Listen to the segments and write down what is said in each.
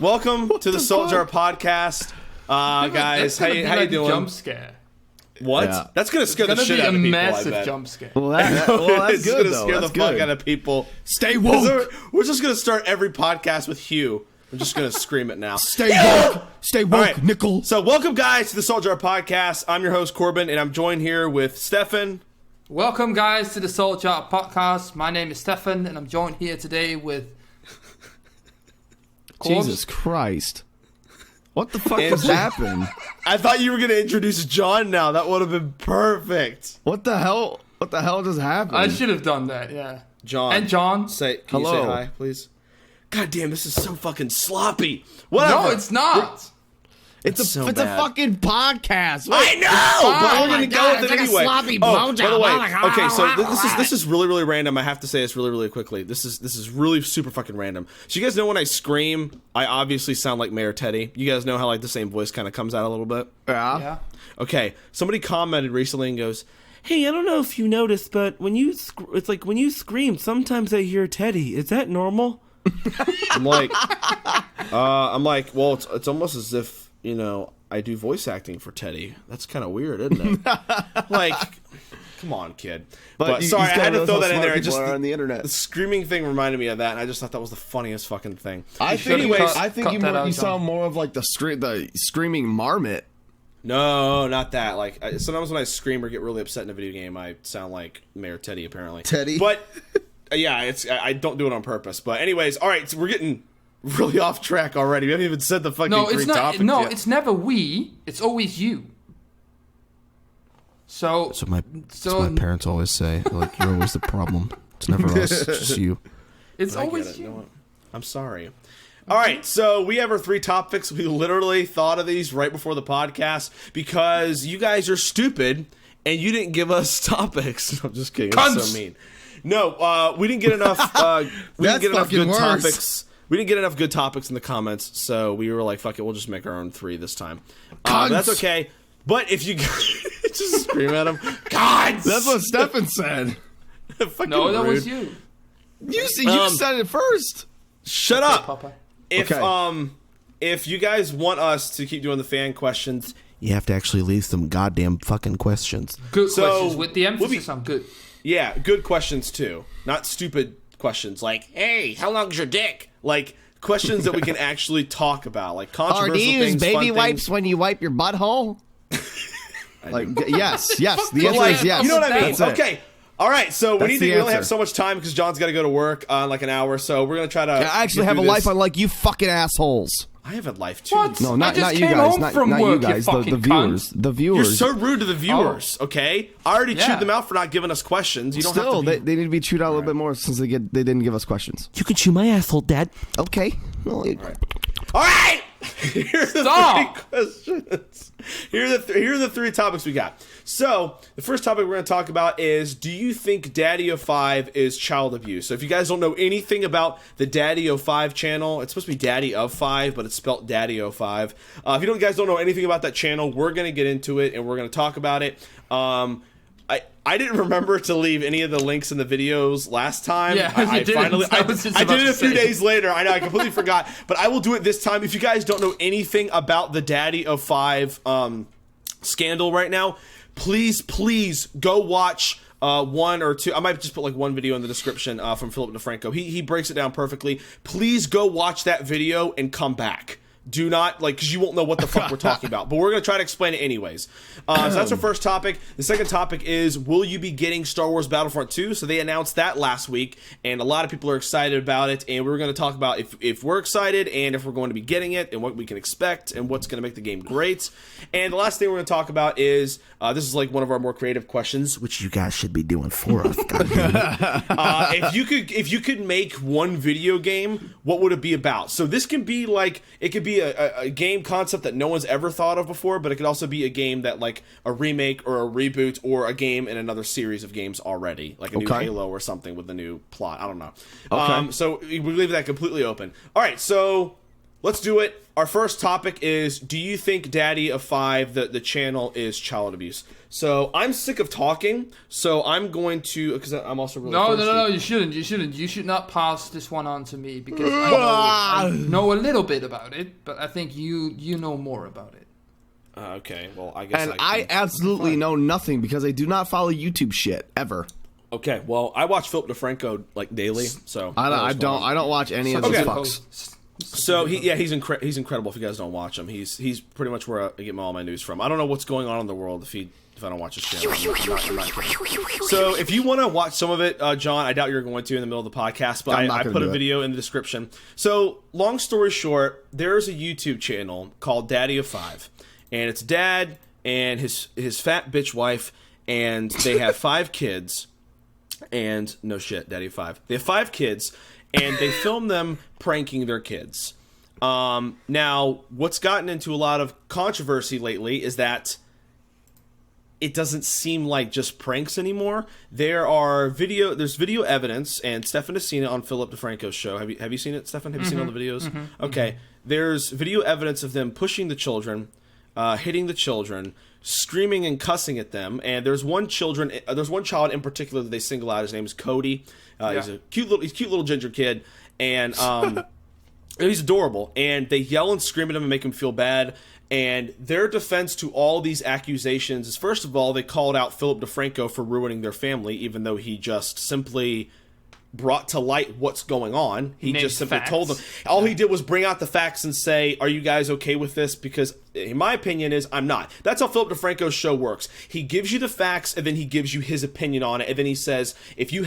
Welcome to the Salt Jar Podcast. Guys, how you doing? Jump scare. What? Yeah. That's going to scare the shit out of people, I bet. It's going to be a massive jump scare. Well, that's good, It's going to though. scare That's the fuck good. out of people. Stay woke. We're just going to start every podcast with Hugh. We're just going to scream it now. Stay woke. Stay woke, All right. nickel. So welcome, guys, to the Salt Jar Podcast. I'm your host, Corbin, and I'm joined here with Stefan. Welcome, guys, to the Salt Jar Podcast. My name is Stefan, and I'm joined here today with... Jesus Christ. What the fuck And- just happened? I thought you were going to introduce John now. That would have been perfect. What the hell? What the hell just happened? I should have done that, yeah. John. And John. Can you Hello. say hi, please? God damn, this is so fucking sloppy. Whatever. No, it's not. It's a so it's a bad. fucking podcast. I know, but Oh we're my gonna go God, with it's it like a anyway. sloppy Oh, by the way, blowjob. okay, so this is really really random. I have to say this really quickly. This is really super fucking random. So you guys know when I scream, I obviously sound like Mayor Teddy. You guys know how like the same voice kind of comes out a little bit. Yeah. Okay, somebody commented recently and goes, "Hey, I don't know if you noticed, but when you it's like when you scream, sometimes I hear Teddy. Is that normal?" I'm like, well, it's almost as if I do voice acting for Teddy. That's kind of weird, isn't it? Like, come on, kid. But sorry, I had to throw that in there. On the internet. The screaming thing reminded me of that, and I just thought that was the funniest fucking thing. I think cut you that out, sound John. more of like the screaming marmot. No, not that. Like, sometimes when I scream or get really upset in a video game, I sound like Mayor Teddy, apparently. Teddy? But, yeah, I don't do it on purpose. But anyways, all right, so we're getting really off track already. We haven't even said the fucking No, three it's not. topics No, yet. it's never we. It's always you. So My parents always say, like, you're always the problem. It's never us, it's just you. it's I get always it. you. You know what? I'm sorry. All right, so we have our three topics. We literally thought of these right before the podcast because you guys are stupid and you didn't give us topics. I'm just kidding. That's Cunts. so mean. No, we didn't get enough. We didn't That's get enough fucking good worse. topics. We didn't get enough good topics in the comments, so we were like, "Fuck it, we'll just make our own three this time." But that's Cunts. okay. But if you just scream at them, God, That's what Stefan said. fucking No, that rude. was you. You said it first. Shut up. Papa. If you guys want us to keep doing the fan questions, You have to actually leave some goddamn fucking questions. Good So, questions with the emphasis on good. yeah, good questions too. Not stupid questions like, "Hey, how long's your dick?" Like questions that we can actually talk about, like Are controversial you use things, baby fun wipes things. when you wipe your butthole? Like yes. The But, answer like, is yes. You know what I mean? That's it. Okay. All right, so That's we the only have answer. so much time because John's got to go to work in like an hour, so we're gonna try to. I actually get have a through life this. unlike you fucking assholes. I have a life too. What? No, I not just you came guys. home Not from you work, you guys. The fucking viewers. cunt. The You're viewers. so rude to the viewers. Okay, I already Yeah. chewed them out for not giving us questions. You don't Still, have to. they need to be chewed out a little bit more since they didn't give us questions. You can chew my asshole, Dad. Okay. Well, All right. Here are the Stop. three questions. Here are the three topics we got. So the first topic we're going to talk about is: do you think DaddyOFive is child abuse? So if you guys don't know anything about the DaddyOFive channel, it's supposed to be DaddyOFive, but it's spelled DaddyOFive. If you guys don't know anything about that channel, we're going to get into it and we're going to talk about it. I didn't remember to leave any of the links in the videos last time. Yeah, I you didn't. finally I was just I about did it to a few say. days later. I know, I completely forgot, but I will do it this time. If you guys don't know anything about the DaddyOFive scandal right now, please go watch one or two. I might just put like one video in the description from Philip DeFranco. He breaks it down perfectly. Please go watch that video and come back. Do not, because you won't know what the fuck we're talking about. But we're going to try to explain it anyways. So that's our first topic. The second topic is, will you be getting Star Wars Battlefront 2? So they announced that last week, and a lot of people are excited about it. And we're going to talk about if we're excited and if we're going to be getting it and what we can expect and what's going to make the game great. And the last thing we're going to talk about is, this is like one of our more creative questions, which You guys should be doing for us, goddamn. if you could make one video game, what would it be about? So this can be like, it could be a game concept that no one's ever thought of before, but it could also be a game that like a remake or a reboot or a game in another series of games already, like a new Halo or something with a new plot. I don't know. Okay. So we leave that completely open. All right, so let's do it. Our first topic is, do you think DaddyOFive, the channel, is child abuse? So I'm sick of talking, so I'm going to, because I'm also really No, you shouldn't. You should not pass this one on to me, because I know a little bit about it, but I think you know more about it. Okay, well, I guess I absolutely know nothing because I do not follow YouTube shit ever. Okay, well, I watch Philip DeFranco like daily, so I don't watch any of those fucks. So he's incredible. If you guys don't watch him, he's pretty much where I get all my news from. I don't know what's going on in the world if I don't watch his channel. So if you want to watch some of it, John, I doubt you're going to in the middle of the podcast, but I put a video in the description. So long story short, there's a YouTube channel called DaddyOFive, and it's dad and his fat bitch wife, and they have 5 kids. And no shit, DaddyOFive. They have 5 kids, and they film them pranking their kids. Now, what's gotten into a lot of controversy lately is that it doesn't seem like just pranks anymore. There's video evidence, and Stefan has seen it on Philip DeFranco's show. Have you seen it, Stefan? Have you seen all the videos? Mm-hmm. Okay. There's video evidence of them pushing the children, hitting the children, screaming and cussing at them, and there's one child in particular that they single out. His name is Cody. He's a cute little ginger kid, and he's adorable. And they yell and scream at him and make him feel bad. And their defense to all these accusations is, first of all, they called out Philip DeFranco for ruining their family, even though he just simply brought to light what's going on. He just simply told them. All he did was bring out the facts and say, are you guys okay with this? Because in my opinion is, I'm not. That's how Philip DeFranco's show works. He gives you the facts, and then he gives you his opinion on it, and then he says, if you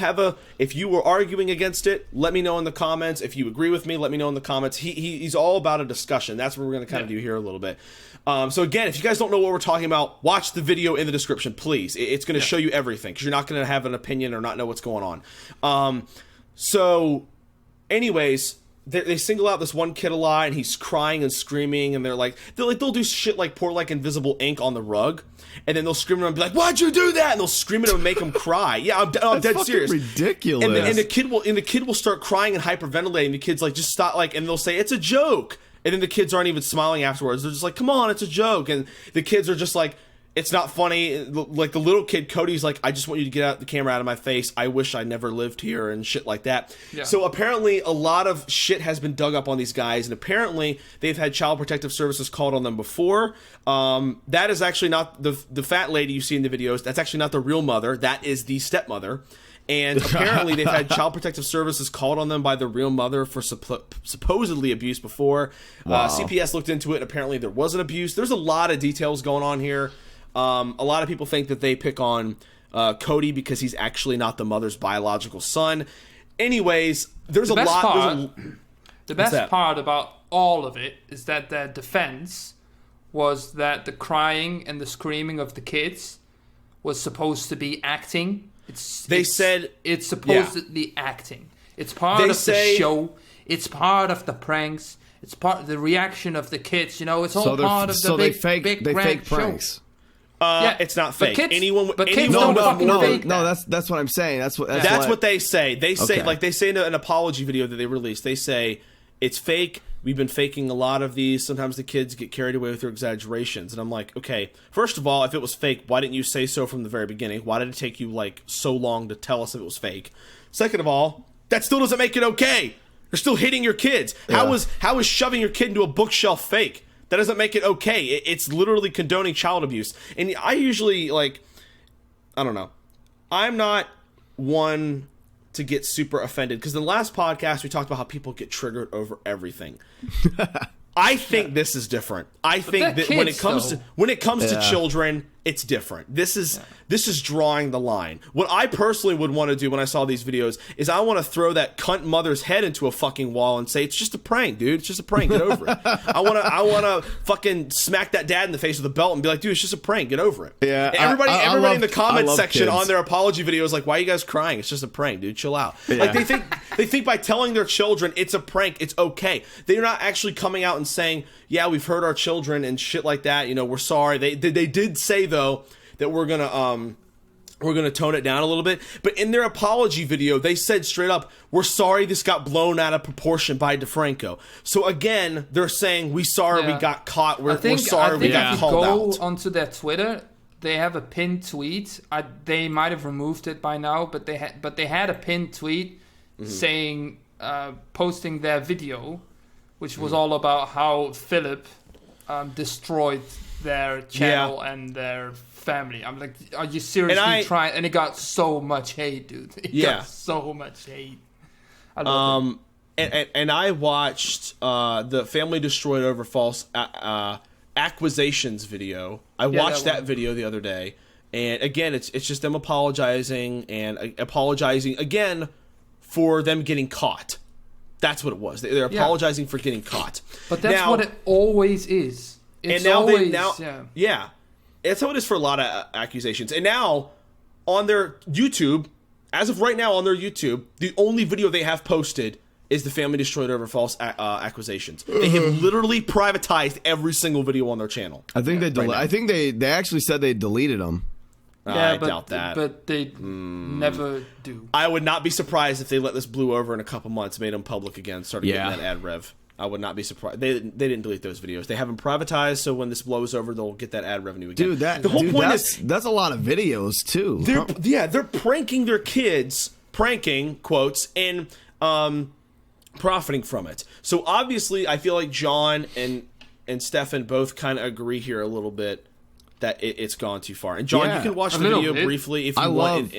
were arguing against it, let me know in the comments. If you agree with me, let me know in the comments. He's all about a discussion. That's what we're going to kind of do here a little bit. So again, if you guys don't know what we're talking about, watch the video in the description, please. It's going to show you everything, because you're not going to have an opinion or not know what's going on. So anyways, they single out this one kid a lot, and he's crying and screaming, and they'll do shit like pour like invisible ink on the rug, and then they'll scream at him and be like, why'd you do that? And they'll scream at him and make him cry. Yeah, I'm dead serious. Ridiculous. And the kid will start crying and hyperventilating. The kid's like, just stop, and they'll say, it's a joke. And then the kids aren't even smiling afterwards. They're just like, come on, it's a joke. And the kids are just like, it's not funny. Like the little kid, Cody's like, I just want you to get the camera out of my face. I wish I never lived here and shit like that. Yeah. So apparently a lot of shit has been dug up on these guys, and apparently they've had Child Protective Services called on them before. That is actually not the fat lady you see in the videos. That's actually not the real mother. That is the stepmother. And apparently they've had Child Protective Services called on them by the real mother for supposedly abuse before. Wow. CPS looked into it, and apparently there was an abuse. There's a lot of details going on here. A lot of people think that they pick on Cody because he's actually not the mother's biological son. Anyways, there's a lot. The best part about all of it is that their defense was that the crying and the screaming of the kids was supposed to be acting. It's supposedly acting. It's part of the show. It's part of the pranks. It's part of the reaction of the kids. You know, it's all part of the big fake pranks. It's not fake. Kids anyone don't fucking fake. No, that's what I'm saying. That's what they say. They say in an apology video that they released, they say it's fake. We've been faking a lot of these. Sometimes the kids get carried away with their exaggerations. And I'm like, okay, first of all, if it was fake, why didn't you say so from the very beginning? Why did it take you so long to tell us if it was fake? Second of all, that still doesn't make it okay. You're still hitting your kids. Yeah. How is shoving your kid into a bookshelf fake? That doesn't make it okay. It's literally condoning child abuse. And I usually, I don't know. I'm not one to get super offended, because in the last podcast we talked about how people get triggered over everything. I think this is different. I think that when it comes to children, it's different. This is drawing the line. What I personally would want to do when I saw these videos is I want to throw that cunt mother's head into a fucking wall and say, it's just a prank, dude. It's just a prank. Get over it. I want to fucking smack that dad in the face with a belt and be like, dude, it's just a prank. Get over it. Yeah. Everybody in the comments section on their apology video is like, why are you guys crying? It's just a prank, dude. Chill out. Yeah. Like they think by telling their children it's a prank, it's okay. They're not actually coming out and saying, yeah, we've hurt our children and shit like that. You know, we're sorry. They did say though that we're gonna we're going to tone it down a little bit. But in their apology video, they said straight up, we're sorry this got blown out of proportion by DeFranco. So again, they're saying, we sorry we got caught. We're sorry we got called out. If you go onto their Twitter, they have a pinned tweet. They might have removed it by now, but they had a pinned tweet saying, posting their video, which was all about how Philip destroyed their channel and their family. I'm like, are you seriously trying? And it got so much hate, dude. It got so much hate. I love it. And I watched the family destroyed over false accusations video. I watched that video the other day, and again, it's just them apologizing and apologizing again for them getting caught. That's what it was. They're apologizing for getting caught. But that's what it always is. It's It's how it is for a lot of accusations. And now, on their YouTube, as of right now on their YouTube, the only video they have posted is the family destroyed over false accusations. They have literally privatized every single video on their channel. I think I think they actually said they deleted them. I doubt that. But they never do. I would not be surprised if they let this blow over in a couple months, made them public again, started getting that ad rev. I would not be surprised. They didn't delete those videos. They have them privatized, so when this blows over, they'll get that ad revenue again. Dude, the whole point is that's a lot of videos too. They're pranking their kids, pranking quotes, and profiting from it. So obviously, I feel like John and Stefan both kind of agree here a little bit that it's gone too far. And John, you can watch the video briefly if you want.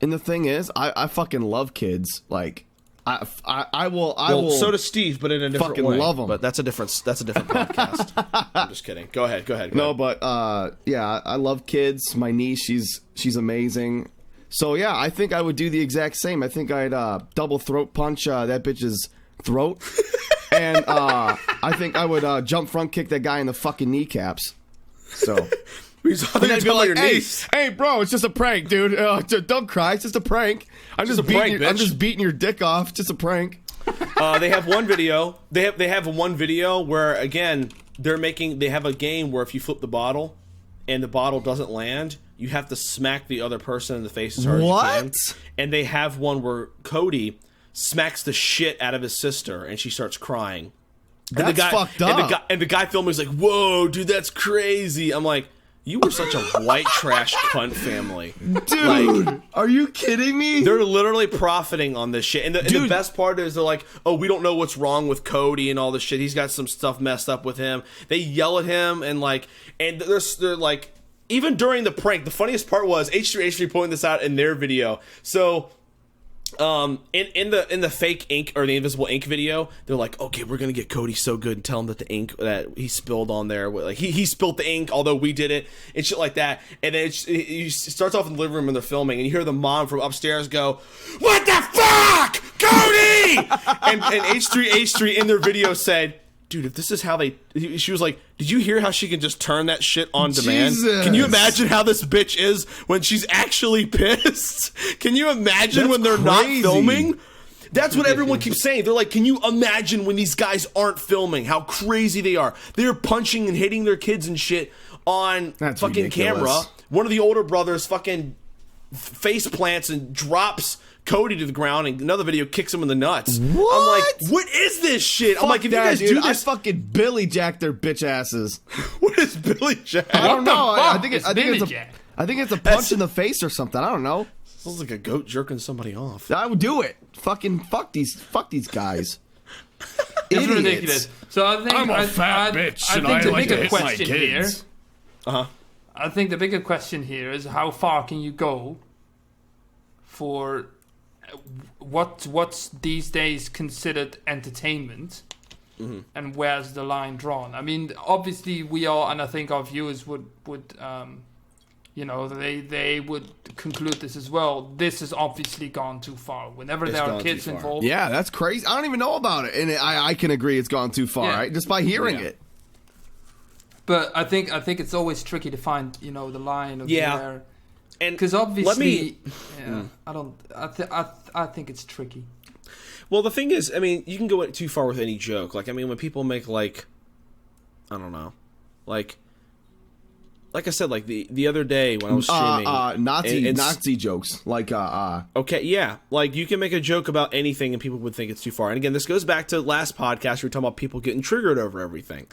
And the thing is, I fucking love kids. Like. I will. So does Steve, but in a different fucking way. Love them. But that's a different podcast. I'm just kidding. Go ahead. No, but I love kids. My niece, she's amazing. So yeah, I think I would do the exact same. I think I'd double throat punch that bitch's throat, and I think I would jump front kick that guy in the fucking kneecaps. So. I'd be like, hey, bro, it's just a prank, dude. Don't cry. It's just a prank. I'm just beating your dick off. It's just a prank. They have one video. They have one video where again they have a game where if you flip the bottle and the bottle doesn't land, you have to smack the other person in the face as hard as you can. And they have one where Cody smacks the shit out of his sister and she starts crying. That's fucked up. And the guy filming is like, "Whoa, dude, that's crazy." I'm like, you were such a white trash cunt family. Dude, like, are you kidding me? They're literally profiting on this shit. And the best part is they're like, oh, we don't know what's wrong with Cody and all this shit. He's got some stuff messed up with him. They yell at him and they're like, even during the prank, the funniest part was H3H3 pointing this out in their video. So in the fake ink or the invisible ink video, they're like, okay, we're gonna get Cody so good and tell him that the ink that he spilled on there, like he spilled the ink, although we did it and shit like that. And then it starts off in the living room and they're filming, and you hear the mom from upstairs go, "What the fuck, Cody?" and H3H3 in their video said, dude, if this is how she was like, did you hear how she can just turn that shit on demand? Jesus. Can you imagine how this bitch is when she's actually pissed? Can you imagine when they're not filming? That's what everyone keeps saying. They're like, can you imagine when these guys aren't filming, how crazy they are? They're punching and hitting their kids and shit on fucking camera. One of the older brothers fucking face plants and drops Cody to the ground, and another video kicks him in the nuts. What? I'm like, what is this shit? I'm like, if you guys do this, I fucking Billy Jack their bitch asses. What is Billy Jack? I don't know. I think it's a punch in the face or something. I don't know. Sounds like a goat jerking somebody off. I would do it. Fucking fuck these guys. It's ridiculous. So I think I'm a fat bitch, I and think I the like to bigger hit my question here. kids. I think the bigger question here is how far can you go for what's these days considered entertainment, and where's the line drawn? I mean, obviously we all, and I think our viewers would they would conclude this as well. This has obviously gone too far. Whenever there are kids involved, yeah, that's crazy. I don't even know about it, and I can agree it's gone too far, right? Just by hearing it. But I think it's always tricky to find the line of where. And because obviously, I think it's tricky. Well, the thing is, I mean, you can go too far with any joke. Like, I mean, when people make, like, I don't know, like, like I said, like the other day when I was streaming, Nazi jokes, like okay, yeah, like you can make a joke about anything and people would think it's too far. And again, this goes back to last podcast. We were talking about people getting triggered over everything.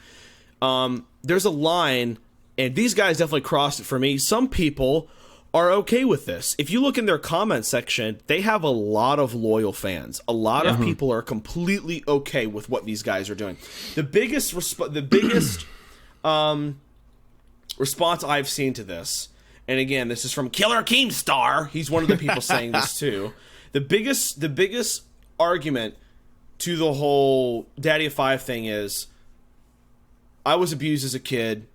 There's a line, and these guys definitely crossed it for me. Some people are okay with this. If you look in their comment section, they have a lot of loyal fans. A lot of people are completely okay with what these guys are doing. The biggest response I've seen to this, and again, this is from Killer Keemstar. He's one of the people saying this too. The biggest argument to the whole DaddyOFive thing is, I was abused as a kid,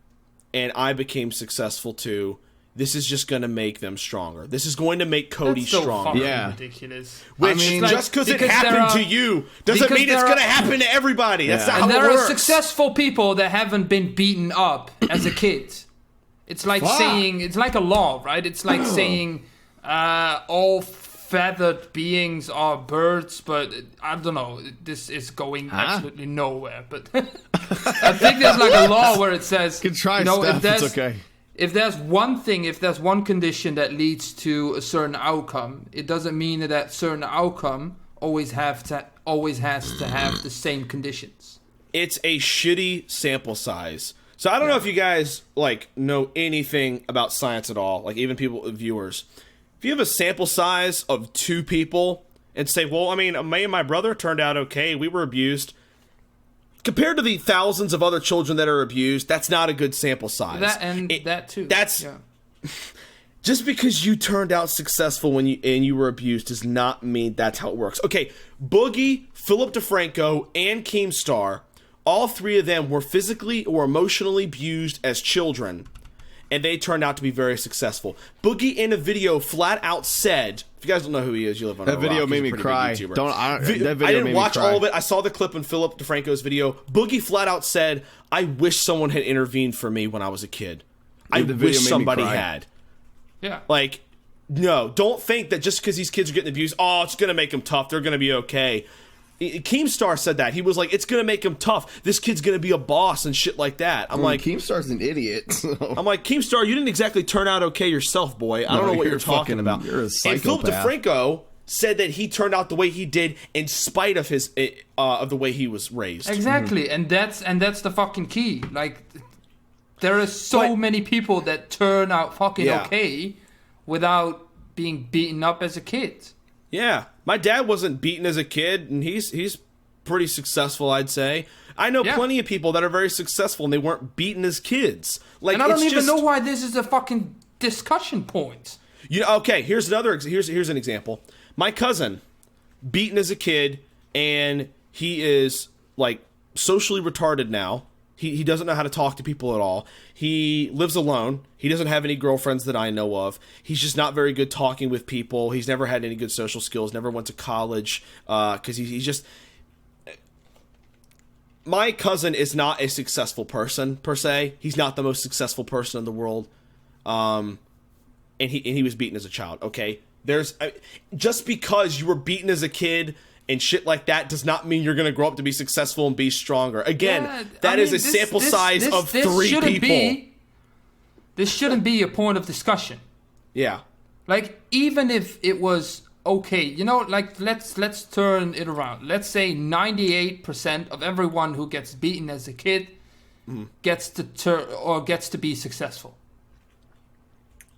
and I became successful too. This is just going to make them stronger. This is going to make Cody That's so stronger. fucking ridiculous. Which, just because it happened to you doesn't mean it's going to happen to everybody. That's not how it works. And there are successful people that haven't been beaten up as a kid. It's like saying, it's like a law, right? It's like saying all feathered beings are birds, but I don't know. This is going absolutely nowhere. But I think there's like a law where it says, you can try stuff, it's okay. If there's one condition that leads to a certain outcome, it doesn't mean that certain outcome always has to have the same conditions. It's a shitty sample size. So I don't know if you guys like know anything about science at all, like even viewers. If you have a sample size of 2 people and say, well, I mean, me and my brother turned out okay, we were abused. Compared to the thousands of other children that are abused, that's not a good sample size. That too. Just because you turned out successful when you were abused does not mean that's how it works. Okay, Boogie, Philip DeFranco, and Keemstar, all 3 of them were physically or emotionally abused as children, and they turned out to be very successful. Boogie in a video flat out said, if you guys don't know who he is, you live on that video made me cry. I didn't watch all of it. I saw the clip in Philip DeFranco's video. Boogie flat out said, I wish someone had intervened for me when I was a kid. I wish somebody had. Yeah. Like, no, don't think that just because these kids are getting abused, it's going to make them tough. They're going to be okay. Keemstar said that. He was like, it's going to make him tough. This kid's going to be a boss and shit like that. I'm like, Keemstar's an idiot. So. I'm like, Keemstar, you didn't exactly turn out okay yourself, boy. I don't know what you're talking about. You're a psychopath. And Philip DeFranco said that he turned out the way he did in spite of his of the way he was raised. Exactly, and that's the fucking key. Like, there are so many people that turn out fucking okay without being beaten up as a kid. Yeah, my dad wasn't beaten as a kid, and he's pretty successful, I'd say. I know plenty of people that are very successful, and they weren't beaten as kids. Like, and I don't even know why this is a fucking discussion point. Okay, here's an example. My cousin, beaten as a kid, and he is like socially retarded now. He doesn't know how to talk to people at all. He lives alone. He doesn't have any girlfriends that I know of. He's just not very good talking with people. He's never had any good social skills, never went to college, because he's just... My cousin is not a successful person, per se. He's not the most successful person in the world. And he was beaten as a child, okay? Just because you were beaten as a kid... and shit like that does not mean you're going to grow up to be successful and be stronger. Again, that is a sample size of 3 people. This shouldn't be a point of discussion. Yeah. Like, even if it was okay, like, let's turn it around. Let's say 98% of everyone who gets beaten as a kid gets to be successful.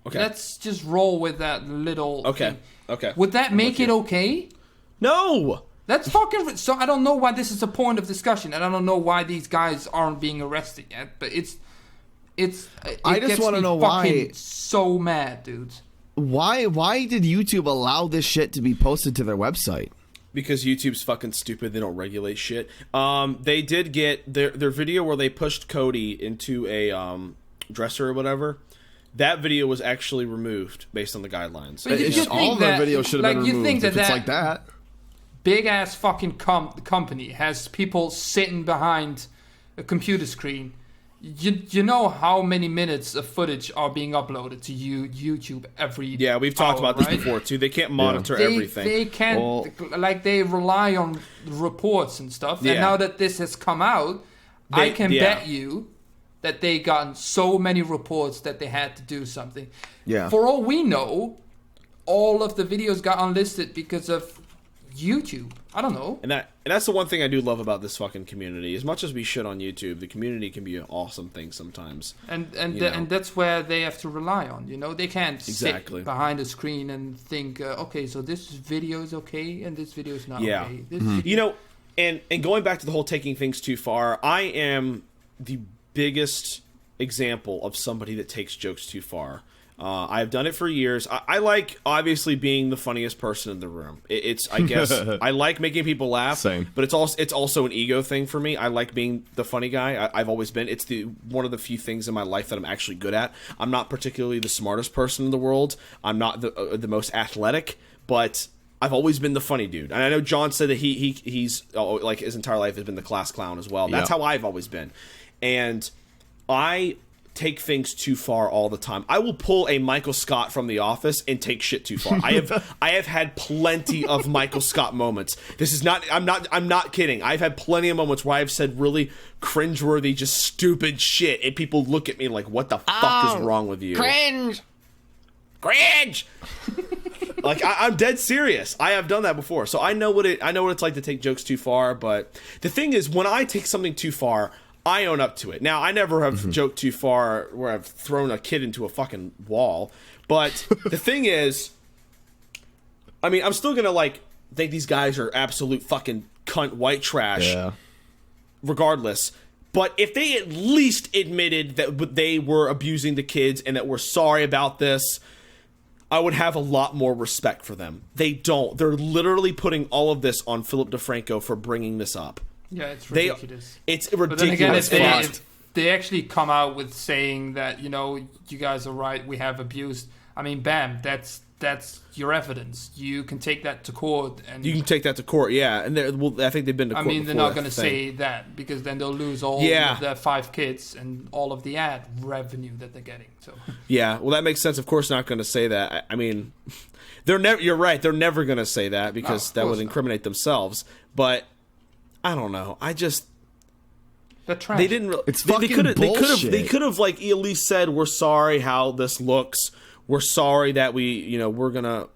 Okay. Let's just roll with that little thing. Okay. Would that make it okay? No! That's fucking... So I don't know why this is a point of discussion, and I don't know why these guys aren't being arrested yet, but I just want to know why... so mad, dudes. Why did YouTube allow this shit to be posted to their website? Because YouTube's fucking stupid. They don't regulate shit. They did get... Their video where they pushed Cody into a dresser or whatever... That video was actually removed based on the guidelines. But all their videos should have been removed if it's like that. Big ass fucking company has people sitting behind a computer screen. You know how many minutes of footage are being uploaded to YouTube every Yeah, we've talked about this before too. They can't monitor everything. They can't they rely on reports and stuff. And now that this has come out, I can bet you that they got so many reports that they had to do something. Yeah. For all we know, all of the videos got unlisted because of YouTube. I don't know. And that's the one thing I do love about this fucking community. As much as we shit on YouTube, the community can be an awesome thing sometimes. And that's where they have to rely on. They can't Exactly. sit behind a screen and think, okay, so this video is okay and this video is not Yeah. okay. This And going back to the whole taking things too far, I am the biggest example of somebody that takes jokes too far. I've done it for years. I like, obviously, being the funniest person in the room. I guess, I like making people laugh. Same. But it's also an ego thing for me. I like being the funny guy. I've always been. It's one of the few things in my life that I'm actually good at. I'm not particularly the smartest person in the world. I'm not the most athletic, but I've always been the funny dude. And I know John said that he's like his entire life has been the class clown as well. That's how I've always been. And I take things too far all the time. I will pull a Michael Scott from The Office and take shit too far. I have had plenty of Michael Scott moments. I'm not kidding. I've had plenty of moments where I've said really cringeworthy, just stupid shit, and people look at me like, "What the fuck is wrong with you?" Cringe. Like I'm dead serious. I have done that before, so I know what it's like to take jokes too far. But the thing is, when I take something too far, I own up to it. Now, I never have joked too far where I've thrown a kid into a fucking wall. But the thing is, I mean, I'm still going to, think these guys are absolute fucking cunt white trash, regardless. But if they at least admitted that they were abusing the kids and that we're sorry about this, I would have a lot more respect for them. They don't. They're literally putting all of this on Philip DeFranco for bringing this up. Yeah, it's ridiculous. It's ridiculous. But then again, if they actually come out with saying that, you guys are right, we have abused, I mean, bam, that's your evidence. You can take that to court. And you can take that to court, yeah. And I think they've been to court. I mean, they're not going to say that because then they'll lose all of their 5 kids and all of the ad revenue that they're getting. So yeah, well, that makes sense. Of course, not going to say that. I mean, they're never. You're right. They're never going to say that because that would incriminate themselves. But I don't know. They didn't. It's fucking bullshit. They could have at least said, "We're sorry how this looks. We're sorry that we're gonna."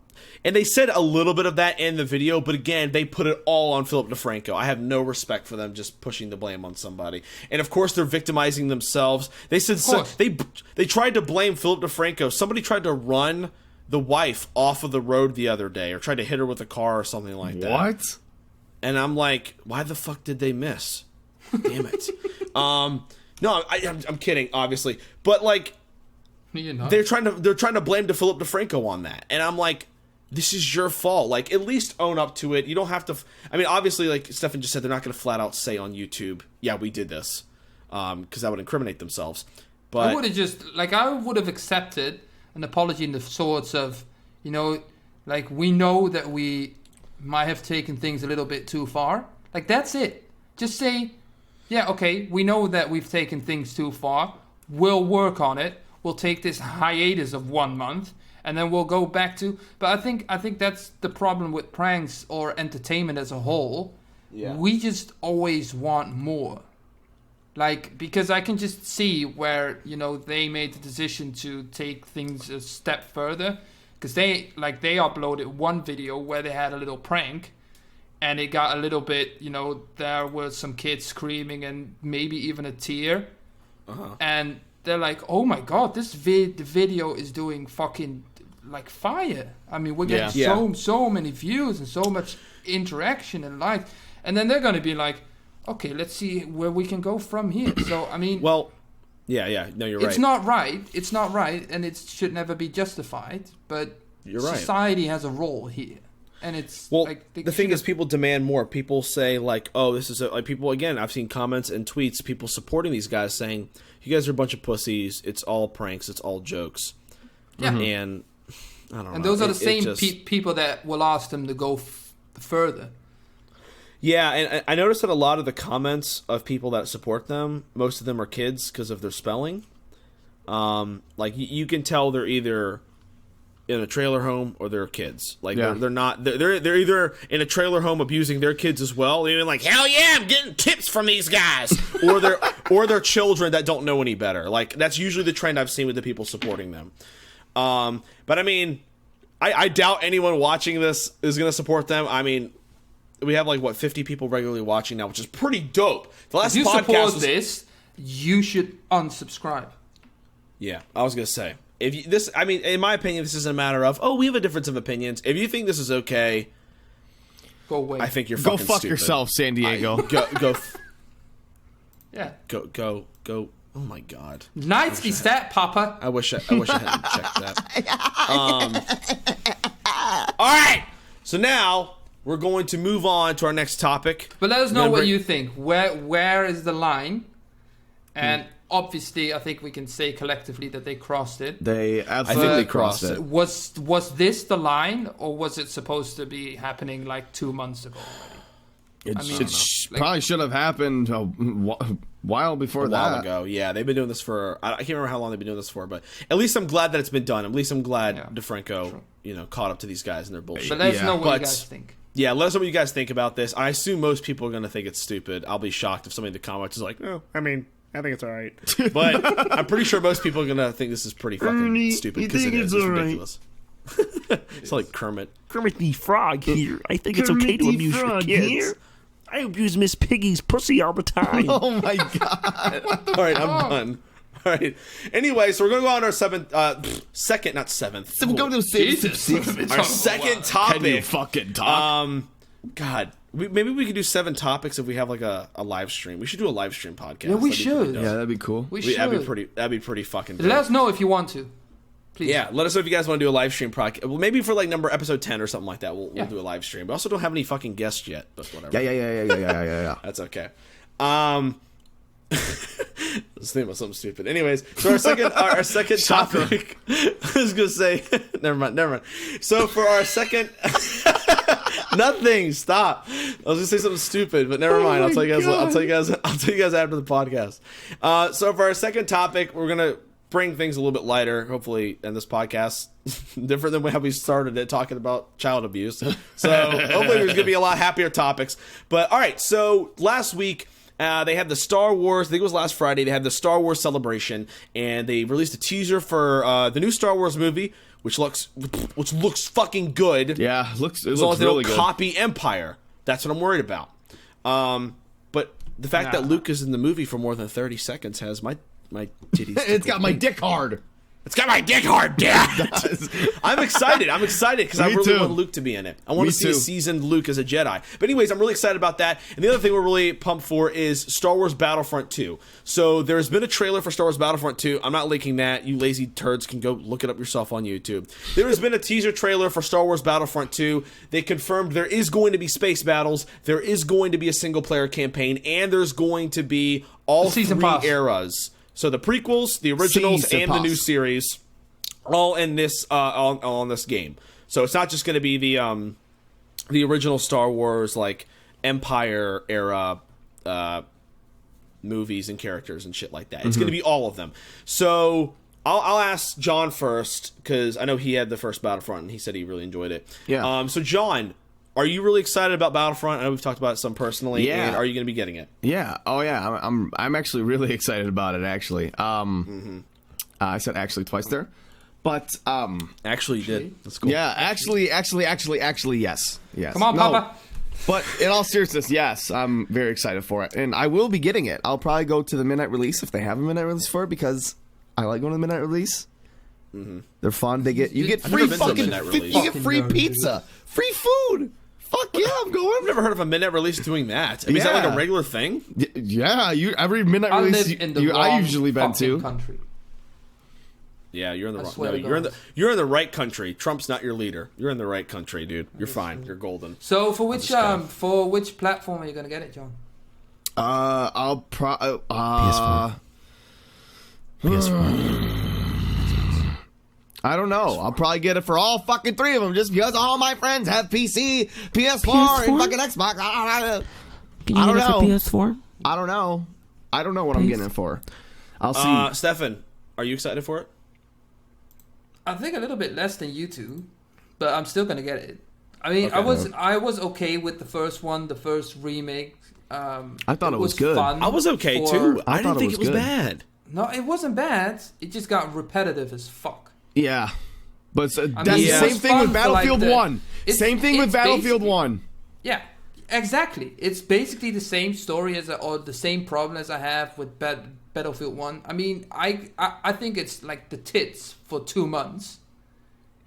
And they said a little bit of that in the video, but again, they put it all on Philip DeFranco. I have no respect for them just pushing the blame on somebody. And of course, they're victimizing themselves. They said they tried to blame Philip DeFranco. Somebody tried to run the wife off of the road the other day, or tried to hit her with a car or something like that. What? And I'm like, why the fuck did they miss? Damn it. No, I'm kidding, obviously, but they're trying to blame Philip DeFranco on that, and I'm like, this is your fault. At least own up to it. You don't have to. I mean, obviously, Stefan just said, they're not going to flat out say on YouTube, "Yeah, we did this," because that would incriminate themselves. But I would have accepted an apology in the sorts of, we know that we might have taken things a little bit too far. That's it. Just say, yeah, okay, we know that we've taken things too far. We'll work on it. We'll take this hiatus of 1 month, and then we'll go back to. But I think that's the problem with pranks or entertainment as a whole. Yeah. We just always want more. Because I can just see where, they made the decision to take things a step further. Because they uploaded one video where they had a little prank, and it got a little bit, there were some kids screaming and maybe even a tear. Uh-huh. And they're like, oh my god, the video is doing fucking fire. I mean, we're getting so many views and so much interaction and likes. And then they're going to be like, okay, let's see where we can go from here. So, I mean... Well... Yeah, no, you're right. It's not right, and it should never be justified, but you're right. Society has a role here, and it's... Well, the thing is, people demand more. People say, oh, this is... people, again, I've seen comments and tweets, people supporting these guys saying, you guys are a bunch of pussies, it's all pranks, it's all jokes. Yeah. And, I don't know. And those are the same people that will ask them to go further. Yeah, and I noticed that a lot of the comments of people that support them, most of them are kids because of their spelling. You can tell they're either in a trailer home or they're kids. Like Yeah. they're not. They're either in a trailer home abusing their kids as well. They're like, hell yeah, I'm getting tips from these guys, or they're children that don't know any better. Like that's usually the trend I've seen with the people supporting them. But I mean, I doubt anyone watching this is going to support them. I mean, we have like 50 people regularly watching now, which is pretty dope. The last If you podcast support was, this, you should unsubscribe. Yeah, I was gonna say if you, this. I mean, in my opinion, this isn't a matter of we have a difference of opinions. If you think this is okay, Go away. I think you're Go fucking fuck stupid. yourself, San Diego. Yeah. Go. Oh my god. Nice is that, Papa? I wish I hadn't checked that. All right. So now we're going to move on to our next topic. But let us know what you think. Where is the line? And obviously, I think we can say collectively that they crossed it. They I absolutely think they crossed crossed it. Was this the line, or was it supposed to be happening like 2 months ago already? Probably should have happened a while before A that. while ago, yeah, they've been doing this for. I can't remember how long they've been doing this for, but at least I'm glad that it's been done. At least I'm glad DeFranco, caught up to these guys and their bullshit. But let us know what you But- guys think. Yeah, let us know what you guys think about this. I assume most people are going to think it's stupid. I'll be shocked if somebody in the comments is like, "No, I mean, I think it's all right." But I'm pretty sure most people are going to think this is pretty fucking stupid because it is. It's ridiculous. It's like Kermit. Kermit the Frog here. I think it's okay to abuse your kids. I abuse Miss Piggy's pussy all the time. Oh my god! All right, I'm done. All right. Anyway, so we're going to go on our second, not seventh. So we'll go to Jesus. Our second Can you topic. fucking talk? God, maybe we could do 7 topics if we have like a live stream. We should do a live stream podcast. Yeah, we That'd be should. pretty dope. Yeah, that'd be cool. We should. That'd be pretty fucking dope. Let us know if you want to. Please. Yeah, let us know if you guys want to do a live stream podcast. Well, maybe for like episode 10 or something like that, we'll do a live stream. We also don't have any fucking guests yet, but whatever. Yeah. That's okay. Let's think about something stupid. Anyways, so our second topic. I was gonna say, never mind. So for our second, nothing. Stop. I was gonna say something stupid, but never mind. I'll tell you guys after the podcast. So for our second topic, we're gonna bring things a little bit lighter, hopefully, in this podcast, different than how we started it, talking about child abuse. So hopefully there's gonna be a lot happier topics. But all right, so last week. They had the Star Wars, I think it was last Friday, they had the Star Wars celebration, and they released a teaser for the new Star Wars movie, which looks fucking good. Yeah, it looks As long as they really don't good. copy Empire. That's what I'm worried about. But the fact that Luke is in the movie for more than 30 seconds has my titties. It's got my dick hard. It's got my dick hard, Dad. I'm excited because I Me really too. want Luke to be in it. I want Me to see too. a seasoned Luke as a Jedi. But anyways, I'm really excited about that. And the other thing we're really pumped for is Star Wars Battlefront 2. So there's been a trailer for Star Wars Battlefront 2. I'm not linking that. You lazy turds can go look it up yourself on YouTube. There has been a teaser trailer for Star Wars Battlefront 2. They confirmed there is going to be space battles, there is going to be a single-player campaign, and there's going to be all Season 3 pass. eras. So the prequels, the originals, Season and the new pass. series. All in this all in this game. So it's not just going to be the original Star Wars like Empire era movies and characters and shit like that. It's going to be all of them. So I'll ask John first because I know he had the first Battlefront and he said he really enjoyed it. Yeah. So John, are you really excited about Battlefront? I know we've talked about it some personally. Yeah. And are you going to be getting it? Yeah. Oh yeah. I'm actually really excited about it. Actually. I said actually twice there. But Actually, you did. That's cool. yeah, actually, yes. Come on, No, Papa. But in all seriousness, yes, I'm very excited for it, and I will be getting it. I'll probably go to the midnight release if they have a midnight release for it because I like going to the midnight release. They're fun. You get I've free never been to a fucking, midnight release. you get free pizza, free food. Fuck yeah, I'm going. I've never heard of a midnight release doing that. I mean, is that like Yeah. a regular thing? Yeah, every midnight I release live in the wrong I usually been fucking to. country. Yeah, you're in the wrong. swear No, to you're God. in the right country. Trump's not your leader. You're in the right country, dude. You're fine. You're golden. So for which kidding. for which platform are you gonna get it, John? I'll PS4. I don't know. I'll probably get it for all fucking 3 of them just because all my friends have PC, PS4, and fucking Xbox. I Can I you don't get it for know. PS4? don't know. I don't know what I'm getting it for. I'll see. Stefan, are you excited for it? I think a little bit less than you two, but I'm still gonna get it. I mean, Okay. I was okay with the first one, the first remake. I thought it was good. Fun I was okay for- too. I I thought didn't think it it was was good. bad. No, it wasn't bad. It just got repetitive as fuck. Yeah. But that's mean, the it same was thing fun with for, like, Battlefield the- 1. Same thing with it's Battlefield basically- 1. Yeah, exactly. It's basically the same story or the same problem as I have with Battlefield 1. I mean, I think it's like the tits for 2 months.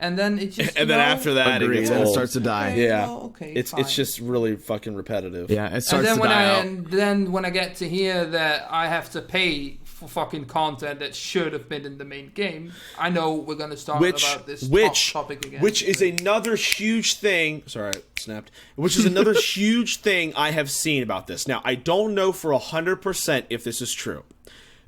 And then it just And then after that, Agreed. it gets And it old. starts to die. Okay, Yeah, well, okay, it's fine. just really fucking repetitive. Yeah, it And starts then to when die out. and then when I get to hear that I have to pay for fucking content that should have been in the main game, I know we're gonna start about this topic again. Which is another huge thing. Sorry, I snapped. Which is another huge thing I have seen about this. Now, I don't know for 100% if this is true,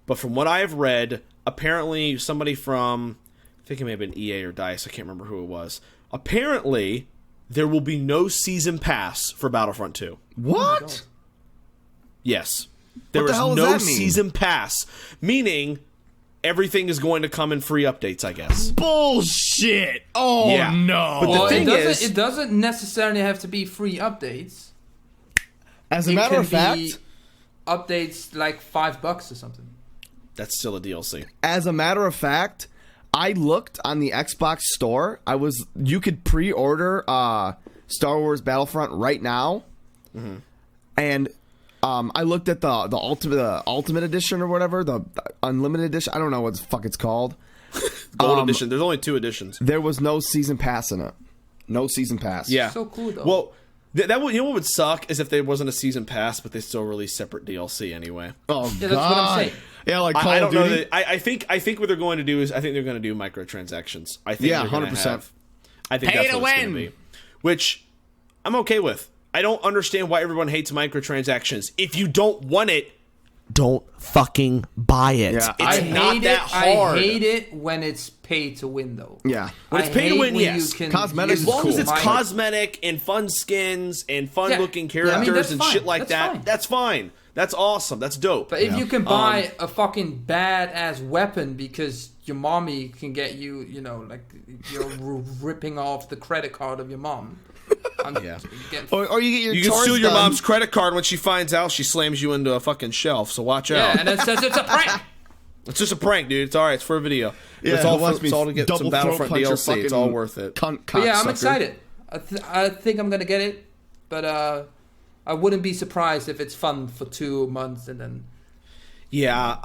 but from what I have read, apparently somebody from, I think it may have been EA or DICE, I can't remember who it was. Apparently, there will be no season pass for Battlefront 2. What? Yes. There the is hell does no that mean? season pass, meaning everything is going to come in free updates, I guess. Bullshit. Oh, Yeah. no. But the well, thing is- it doesn't necessarily have to be free updates. As a It matter can of fact, be updates like $5 or something. That's still a DLC. I looked on the Xbox store. You could pre-order Star Wars Battlefront right now, and I looked at the ultimate edition or whatever, the unlimited edition. I don't know what the fuck it's called. Gold edition. There's only 2 editions. There was no season pass in it. No season pass. Yeah. So cool, though. Well, that would, you know what would suck is if there wasn't a season pass, but they still release separate DLC anyway. Oh Yeah, god. that's what I'm saying. Yeah, like Call I of don't know. Duty. That, I think what they're going to do is I think they're going to do microtransactions. I think Yeah, they're gonna 100%. have- I think Pay that's to what it's going to win. be, which I'm okay with. I don't understand why everyone hates microtransactions. If you don't want it, don't fucking buy it. Yeah, It's not that hard. I hate it when it's pay to win, though. Yeah. When it's I pay to hate win, when yes. you can Cosmetics As is long cool. as it's Mine- cosmetic and fun skins and fun looking Yeah, I mean, characters that's and fine. shit like That's that, fine. that's fine. That's awesome. That's dope. But if you can buy a fucking badass weapon because your mommy can get you, you know, like you're ripping off the credit card of your mom. Yeah. Or you get your You can chores steal your done. mom's credit card when she finds out. She slams you into a fucking shelf. So watch Yeah, out. and it says it's a prank. It's just a prank, dude. It's all right. It's for a video. Yeah, it's all watch it's all to get some double Battlefront throat punch your DLC. It's all fucking worth it. Cunt, But yeah, I'm cocksucker. excited. I think I'm gonna get it, but I wouldn't be surprised if it's fun for 2 months and then. Yeah,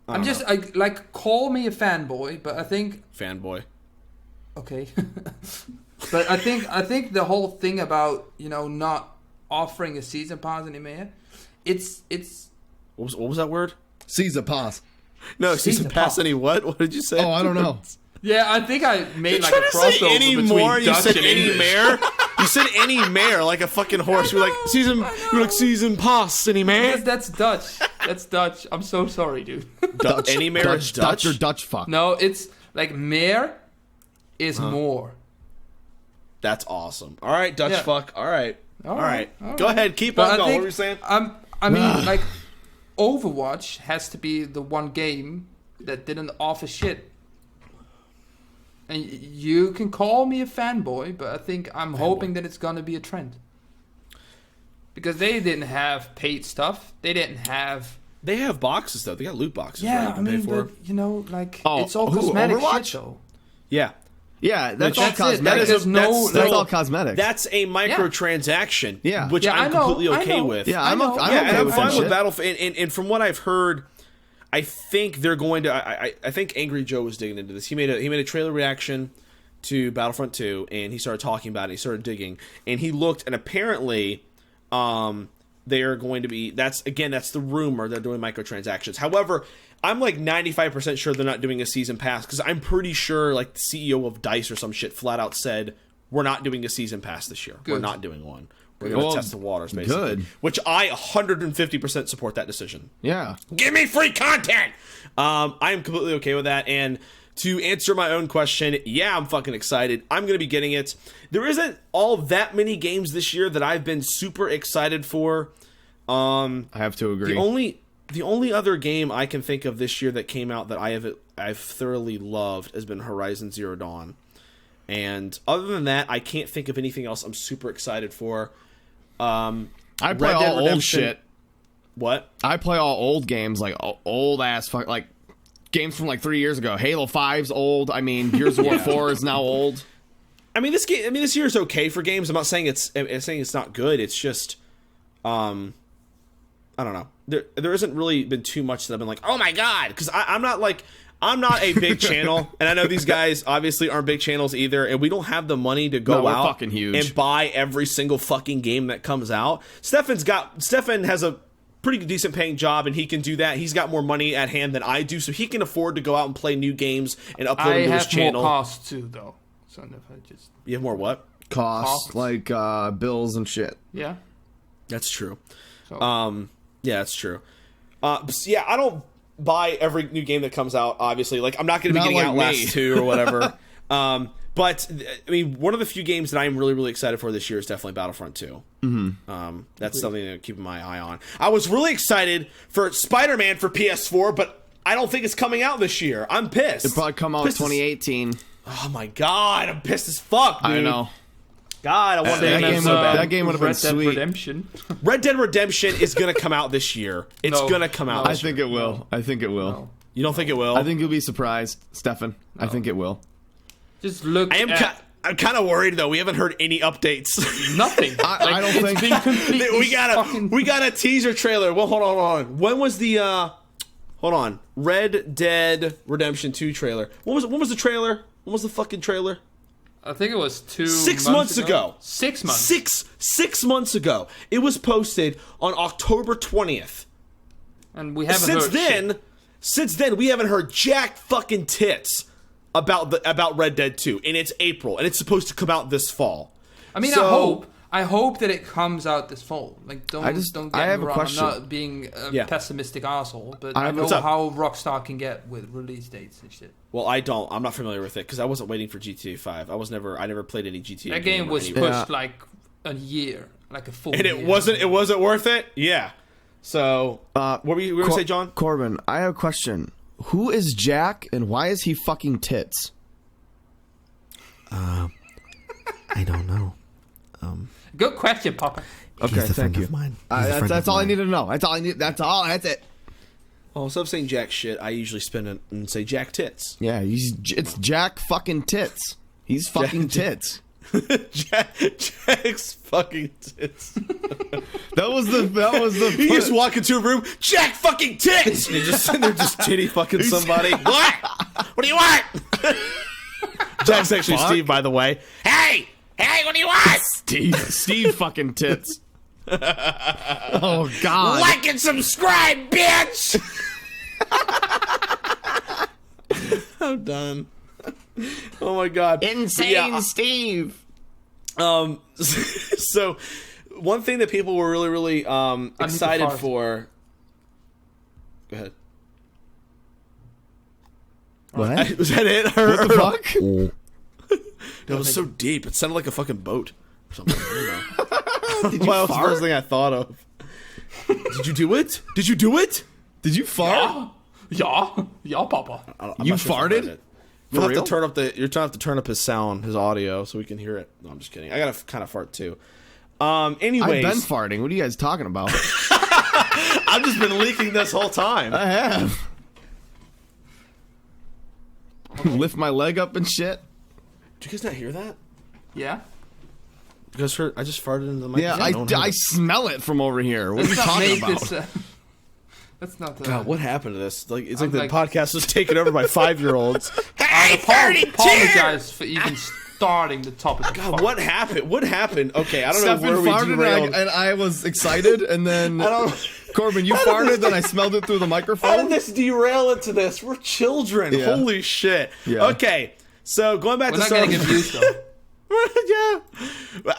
I'm just like call me a fanboy, but I think fanboy. okay. But I think the whole thing about, you know, not offering a season pass anymore, it's What was that word? Caesar pass. No, Season season pass pass. any what? What did you say? Oh, I don't know. yeah. I think I made like Trying a to say crossover any between more? You Dutch said and any English. mare? You said any mare like a fucking horse. You're like season. You're like season pass any mare? Because that's Dutch. That's Dutch. I'm so sorry, dude. Dutch. Any mare is Dutch. or Dutch fuck. No, it's like meer is more. That's awesome. All right, Dutch Yeah. fuck. All right. All right. all Go right. ahead. Keep But on I going. What think were you saying? I mean, like, Overwatch has to be the one game that didn't offer shit. And you can call me a fanboy, but I think I'm hoping that it's gonna be a trend. Because they didn't have paid stuff. They didn't have. They have boxes though. They got loot boxes. right, Yeah, you I can pay mean, for. but, you know, like, Oh, it's all who, cosmetic Overwatch? shit, though. Yeah. Yeah, that's Which- all that's it. cosmetic. That is That's no- That's still- all cosmetic. That's a microtransaction. Yeah. Which Yeah, I'm I know, completely I okay know. with. yeah, I'm I know. okay Yeah, and I'm with fine that with shit. Battlefield. And from what I've heard, I think they're going to. I think Angry Joe was digging into this. He made a trailer reaction to Battlefront 2, and he started talking about it. He started digging, and he looked, and apparently, they are going to be. That's the rumor. They're doing microtransactions. However, I'm like 95% sure they're not doing a season pass because I'm pretty sure like the CEO of DICE or some shit flat out said we're not doing a season pass this year. We're Good. not doing one. We're going to Well, test the waters, basically. good. Which I 150% support that decision. Yeah. Give me free content. I am completely okay with that. And to answer my own question, yeah, I'm fucking excited. I'm going to be getting it. There isn't all that many games this year that I've been super excited for. I have to agree. The only other game I can think of this year that came out that I've thoroughly loved has been Horizon Zero Dawn. And other than that, I can't think of anything else I'm super excited for. I play all old shit. What? I play all old games, like old ass like games from like 3 years ago. Halo 5's old. I mean, Gears of War 4 is now old. I mean, this year is okay for games. I'm not saying it's not good. It's just, I don't know. There hasn't really been too much that I've been like, oh my god, because I'm not a big channel, and I know these guys obviously aren't big channels either, and we don't have the money to go out fucking huge. and buy every single fucking game that comes out. Stefan has a pretty decent paying job, and he can do that. He's got more money at hand than I do, so he can afford to go out and play new games and upload them to his channel. I have more costs too, though. So if I just You have more what? Costs, like bills and shit. yeah. That's true. So, Yeah, that's true. Yeah, I don't buy every new game that comes out, obviously. Like, I'm not going to be Not getting like me. Outlast 2 or whatever. But, I mean, one of the few games that I am really, really excited for this year is definitely Battlefront 2. Mm-hmm. That's something to keep my eye on. I was really excited for Spider-Man for PS4, but I don't think it's coming out this year. I'm pissed. It'll probably come out in 2018. Oh, my God. I'm pissed as fuck, dude. I know. God, I want that game would have been Red Dead sweet. Redemption. Red Dead Redemption is going to come out this year. It's No. going to come out I this year. think it will. I think it will. No. You don't think it will? I think you'll be surprised, Stefan. I think it will. Just look. I'm kind of worried though. We haven't heard any updates. nothing. I don't think. Been completely we got a teaser trailer. Well, hold on. When was the hold on, Red Dead Redemption 2 trailer? When was the trailer? When was the fucking trailer? I think it was 6 months ago. 6 months. Six months ago. It was posted on October 20th. And we haven't heard shit. Since then, we haven't heard jack fucking tits about Red Dead 2, and it's April, and it's supposed to come out this fall. I mean, So- I hope that it comes out this fall. Like, don't I get have me a wrong. question. I'm not being a pessimistic asshole, but I know What's up? how Rockstar can get with release dates and shit. Well, I'm not familiar with it because I wasn't waiting for GTA 5. I never played any GTA. That game was anyway. pushed like a year, like a full And year. it wasn't worth it. Yeah. So, what were you going to say, John? Corbin, I have a question. Who is Jack, and why is he fucking tits? I don't know. Good question, Papa. Okay, He's a thank friend you. of mine. He's a friend That's of all I mine. need to know. That's all I need. That's it. Well, instead of saying jack shit, I usually spin it and say jack tits. Yeah, it's Jack fucking tits. He's fucking tits. Jack's fucking tits. That was the. You just walk into a room, Jack fucking tits! And you're just sitting there just titty fucking somebody. What? What do you want? Jack's actually Steve, by the way. Hey, what do you want? Steve fucking tits. Oh God! Like and subscribe, bitch! I'm done. Oh my God. Insane Yeah, Steve. so one thing that people were really, really excited fart. for. Go ahead. What? Was that it? What the fuck? That was so deep. It sounded like a fucking boat or something. I don't know. Well, that was the first thing I thought of. Did you do it? Did you do it? Did you fart? Yeah, Papa. I'm You not sure if I farted? heard it. You'll have real? to turn up the. You're trying to have to turn up his sound, his audio, so we can hear it. No, I'm just kidding. I gotta kind of fart too. Anyways, I've been farting. What are you guys talking about? I've just been leaking this whole time. I have. Lift my leg up and shit. Did you guys not hear that? Yeah. You guys heard? I just farted into the Yeah, microphone. I smell it from over here. What are you Let's not talking make about? this. That's not the. God, what happened to this? Like, it's I'm like the like- podcast was taken over by 5-year-olds. I apologize for even starting the topic. God, what happened? What happened? Okay, I don't Stefan know where we farted derailed. and I was excited, and then Corbin, you farted, then I smelled it through the How microphone. did this derail into this? We're children. Yeah. Holy shit. Yeah. Okay, so going back We're to not Star getting Wars. abused though. Yeah.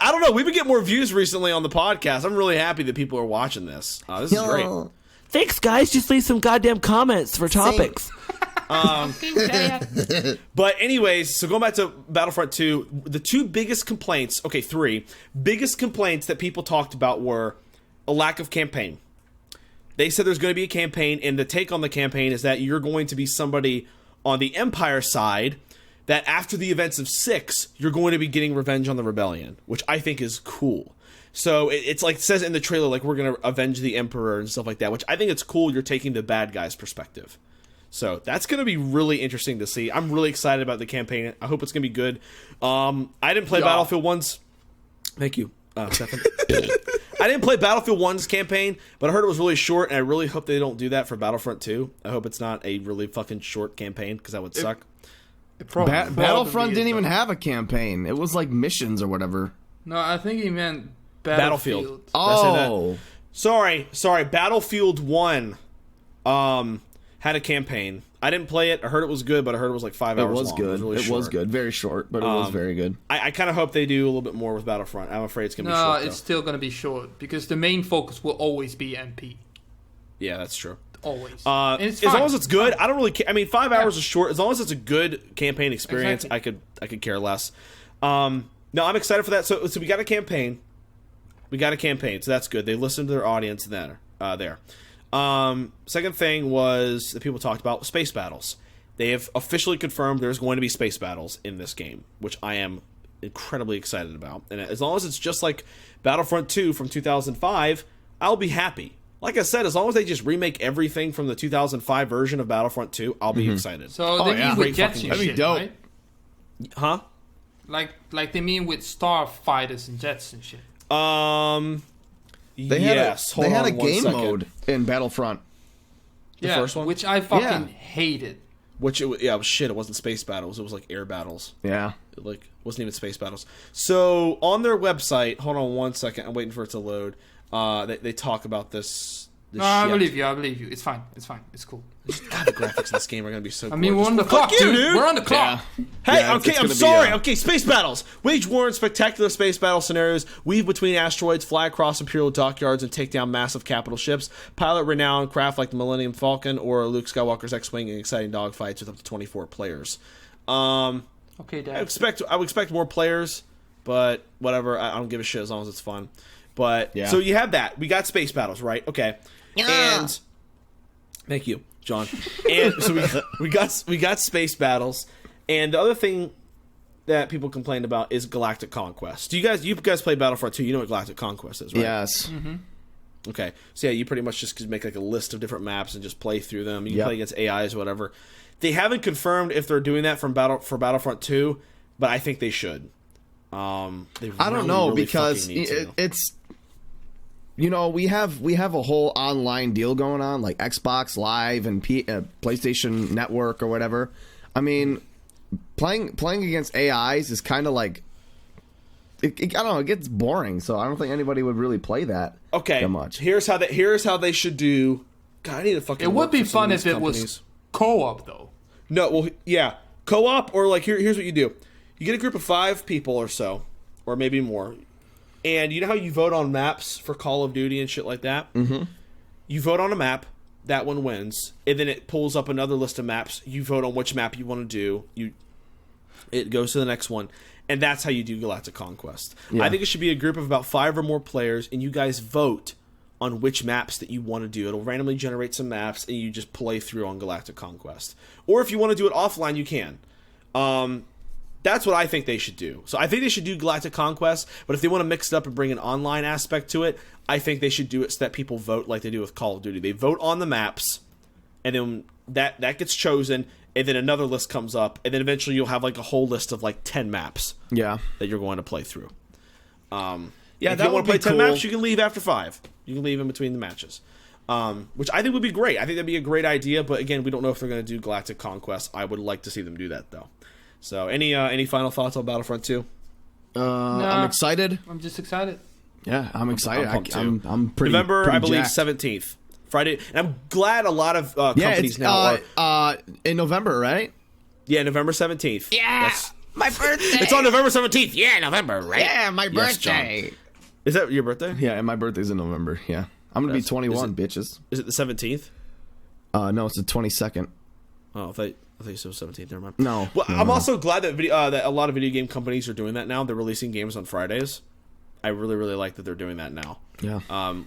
I don't know. We've been getting more views recently on the podcast. I'm really happy that people are watching this. This is great. Thanks, guys. Just leave some goddamn comments for topics. But anyways, so going back to Battlefront 2, the two biggest complaints, okay, three biggest complaints that people talked about were a lack of campaign. they said there's going to be a campaign, and the take on the campaign is that you're going to be somebody on the Empire side that after the events of 6, you're going to be getting revenge on the Rebellion, which I think is cool. So it's like it says in the trailer, like we're going to avenge the Emperor and stuff like that, which I think it's cool. You're taking the bad guy's perspective. So that's going to be really interesting to see. I'm really excited about the campaign. I hope it's going to be good. I didn't play Battlefield 1's. Thank you, Stefan. I didn't play Battlefield 1's campaign, but I heard it was really short, and I really hope they don't do that for Battlefront 2. I hope it's not a really fucking short campaign, because that would suck. Battlefront didn't even have a campaign. It was like missions or whatever. No, I think he meant Battlefield. Oh. Sorry. Battlefield 1 had a campaign. I didn't play it. I heard it was good, but I heard it was like 5 hours long. It was good. It was good. Very short, but it was very good. I kind of hope they do a little bit more with Battlefront. I'm afraid it's going to be short. No, it's still going to be short, because the main focus will always be MP. Yeah, that's true. Always. As long as it's good, I don't really care. I mean, 5 hours is short. As long as it's a good campaign experience, exactly. I could care less. No, I'm excited for that. So we got a campaign. So that's good. They listened to their audience there. Second thing was that people talked about space battles. They have officially confirmed there's going to be space battles in this game, which I am incredibly excited about. And as long as it's just like Battlefront 2 from 2005, I'll be happy. Like I said, as long as they just remake everything from the 2005 version of Battlefront 2, I'll be excited. So they mean with jets and shit, dope. right? Huh? Like they mean with starfighters and jets and shit. They had a game mode in Battlefront. The first one? Which I fucking hated. Which, it was shit. It wasn't space battles. It was like air battles. Yeah. It wasn't even space battles. So, on their website, hold on one second. I'm waiting for it to load. They talk about this No, I believe you. It's fine. It's cool. God, the graphics in this game are going to be so gorgeous. I mean, we're on the clock, dude. We're on the clock. Yeah. Hey, Yeah, okay, it's I'm gonna be, sorry. Okay, space battles. Wage war in spectacular space battle scenarios. Weave between asteroids, fly across Imperial dockyards, and take down massive capital ships. Pilot renowned craft like the Millennium Falcon or Luke Skywalker's X-Wing in exciting dogfights with up to 24 players. Okay, Dad. I would expect more players, but whatever. I don't give a shit as long as it's fun. But yeah. So you have that. We got space battles, right? Okay. Yeah. And thank you, John. And so we got space battles. And the other thing that people complained about is Galactic Conquest. You guys play Battlefront 2, you know what Galactic Conquest is, right? Yes. Mm-hmm. Okay. So yeah, you pretty much just make like a list of different maps and just play through them. You can play against AIs or whatever. They haven't confirmed if they're doing that for Battlefront 2, but I think they should. I don't know, because it's we have a whole online deal going on, like Xbox Live and PlayStation Network or whatever. I mean, playing against AIs is kind of like I don't know, it gets boring. So I don't think anybody would really play that. Okay, that much. Here's how they should do. God, I need to fucking. It would be fun if it was co-op, though. No, well, yeah, co-op or like here's what you do. You get a group of 5 people or so, or maybe more. And you know how you vote on maps for Call of Duty and shit like that? Mm-hmm. You vote on a map, that one wins, and then it pulls up another list of maps. You vote on which map you want to do. It goes to the next one, and that's how you do Galactic Conquest. Yeah. I think it should be a group of about 5 or more players, and you guys vote on which maps that you want to do. It'll randomly generate some maps, and you just play through on Galactic Conquest. Or if you want to do it offline, you can. That's what I think they should do. So I think they should do Galactic Conquest, but if they want to mix it up and bring an online aspect to it, I think they should do it so that people vote like they do with Call of Duty. They vote on the maps, and then that gets chosen, and then another list comes up, and then eventually you'll have like a whole list of like 10 maps that you're going to play through. If you want to play 10 maps, you can leave after 5. You can leave in between the matches. Which I think would be great. I think that'd be a great idea, but again, we don't know if they're going to do Galactic Conquest. I would like to see them do that, though. So, any final thoughts on Battlefront 2? I'm excited. I'm just excited. Yeah, I'm excited. I'm pretty November, pretty I believe, jacked. 17th. Friday. And I'm glad a lot of companies now are... in November, right? Yeah, November 17th. Yeah, my birthday. It's on November 17th. Yeah, November, right? Yeah, my birthday. Yes, is that your birthday? Yeah, and my birthday's in November, yeah. I'm going to be 21, bitches. Is it the 17th? No, it's the 22nd. Oh, I thought you said 17th. Never mind. No. Well, no, I'm also glad that that a lot of video game companies are doing that now. They're releasing games on Fridays. I really, really like that they're doing that now. Yeah.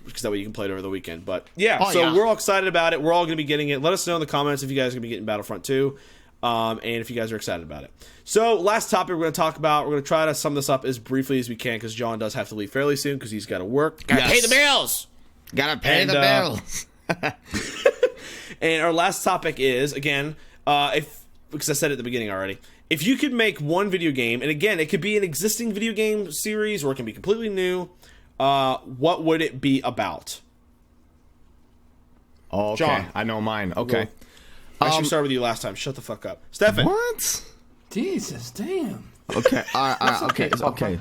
Because that way you can play it over the weekend. But yeah, Oh, so yeah. we're all excited about it. We're all going to be getting it. Let us know in the comments if you guys are going to be getting Battlefront 2. And if you guys are excited about it. So last topic we're going to talk about, we're going to try to sum this up as briefly as we can because John does have to leave fairly soon because he's got to work. Gotta pay the bills. Gotta pay the bills. And our last topic is, again, because I said it at the beginning already, if you could make one video game, and again, it could be an existing video game series or it can be completely new, what would it be about? Oh, okay. John. I know mine. Okay. I should start with you last time. Shut the fuck up. Stefan. What? Jesus, damn. Okay. Okay. okay, Okay.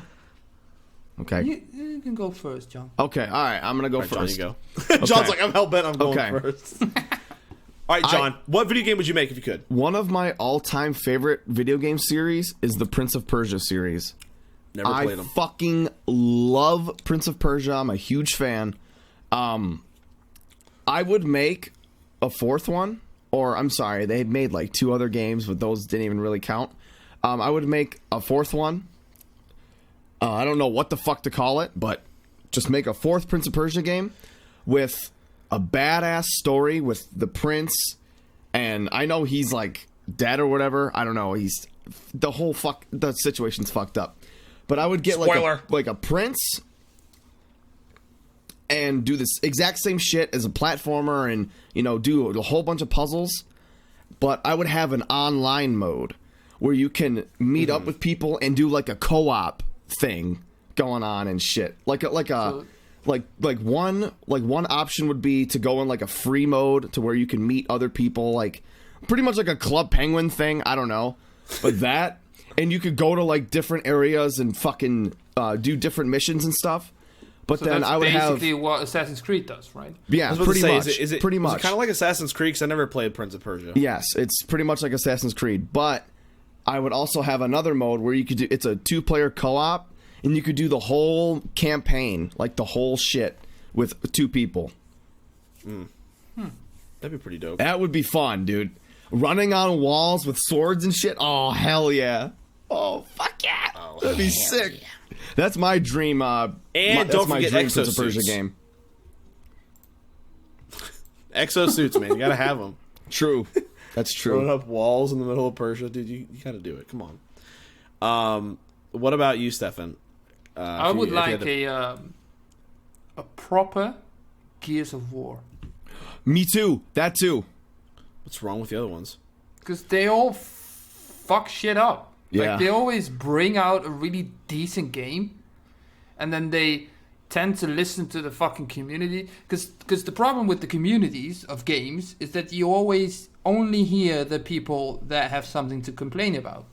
Okay. You can go first, John. Okay. All right. I'm gonna go John, first. you go. John's like, I'm hell-bent I'm going Okay. first. All right, John. What video game would you make if you could? One of my all-time favorite video game series is the Prince of Persia series. Never I played them. fucking love Prince of Persia. I'm a huge fan. I would make a fourth one, or I'm sorry, they made like 2 other games, but those didn't even really count. I would make a fourth one. I don't know what the fuck to call it, but just make a 4th Prince of Persia game with a badass story with the prince, and I know he's like dead or whatever. I don't know. He's the situation's fucked up. But I would get like a prince and do this exact same shit as a platformer and, do a whole bunch of puzzles. But I would have an online mode where you can meet up with people and do like a co-op thing going on and shit. Like one option would be to go in like a free mode to where you can meet other people, like pretty much like a Club Penguin thing. I don't know, but that. And you could go to like different areas and fucking do different missions and stuff. But So then that's I would basically have what Assassin's Creed does, right? yeah, I was about to pretty say, much. Is it pretty is much it kind of like Assassin's Creed? Because I never played Prince of Persia. Yes, it's pretty much like Assassin's Creed. But I would also have another mode where you could do it's a 2-player co-op and you could do the whole campaign, like the whole shit with 2 people. That'd be pretty dope. That would be fun, dude. Running on walls with swords and shit. Oh hell yeah! Oh fuck yeah! That'd be sick. Yeah. That's my dream. don't that's my forget dream Prince of Persia exosuits. game. Exosuits, man. You gotta have them. True. That's Throwing true. up walls in the middle of Persia. Dude, you gotta do it. Come on. What about you, Stefan? I would like a proper Gears of War. Me too. That too. What's wrong with the other ones? Because they all fuck shit up. Yeah. Like, they always bring out a really decent game, and then they tend to listen to the fucking community. Because the problem with the communities of games is that you always only hear the people that have something to complain about.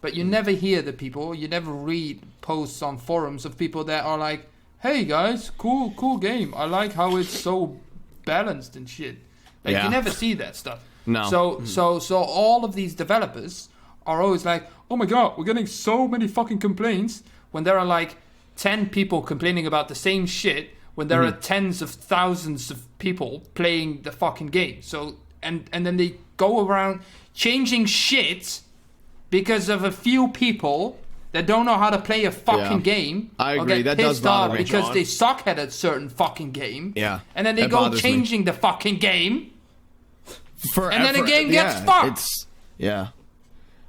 But you never hear the people, you never read posts on forums of people that are like, hey guys, cool game. I like how it's so balanced and shit. Like, Yeah. you never see that stuff. No. So all of these developers are always like, oh my god, we're getting so many fucking complaints, when there are like 10 people complaining about the same shit, when there are tens of thousands of people playing the fucking game. So and then they go around changing shit because of a few people that don't know how to play a fucking Yeah. game. I or agree. get That does pissed bother off me, because John. they suck at a certain fucking game. Yeah. And then they That go bothers me. changing the fucking game. And then the game gets fucked.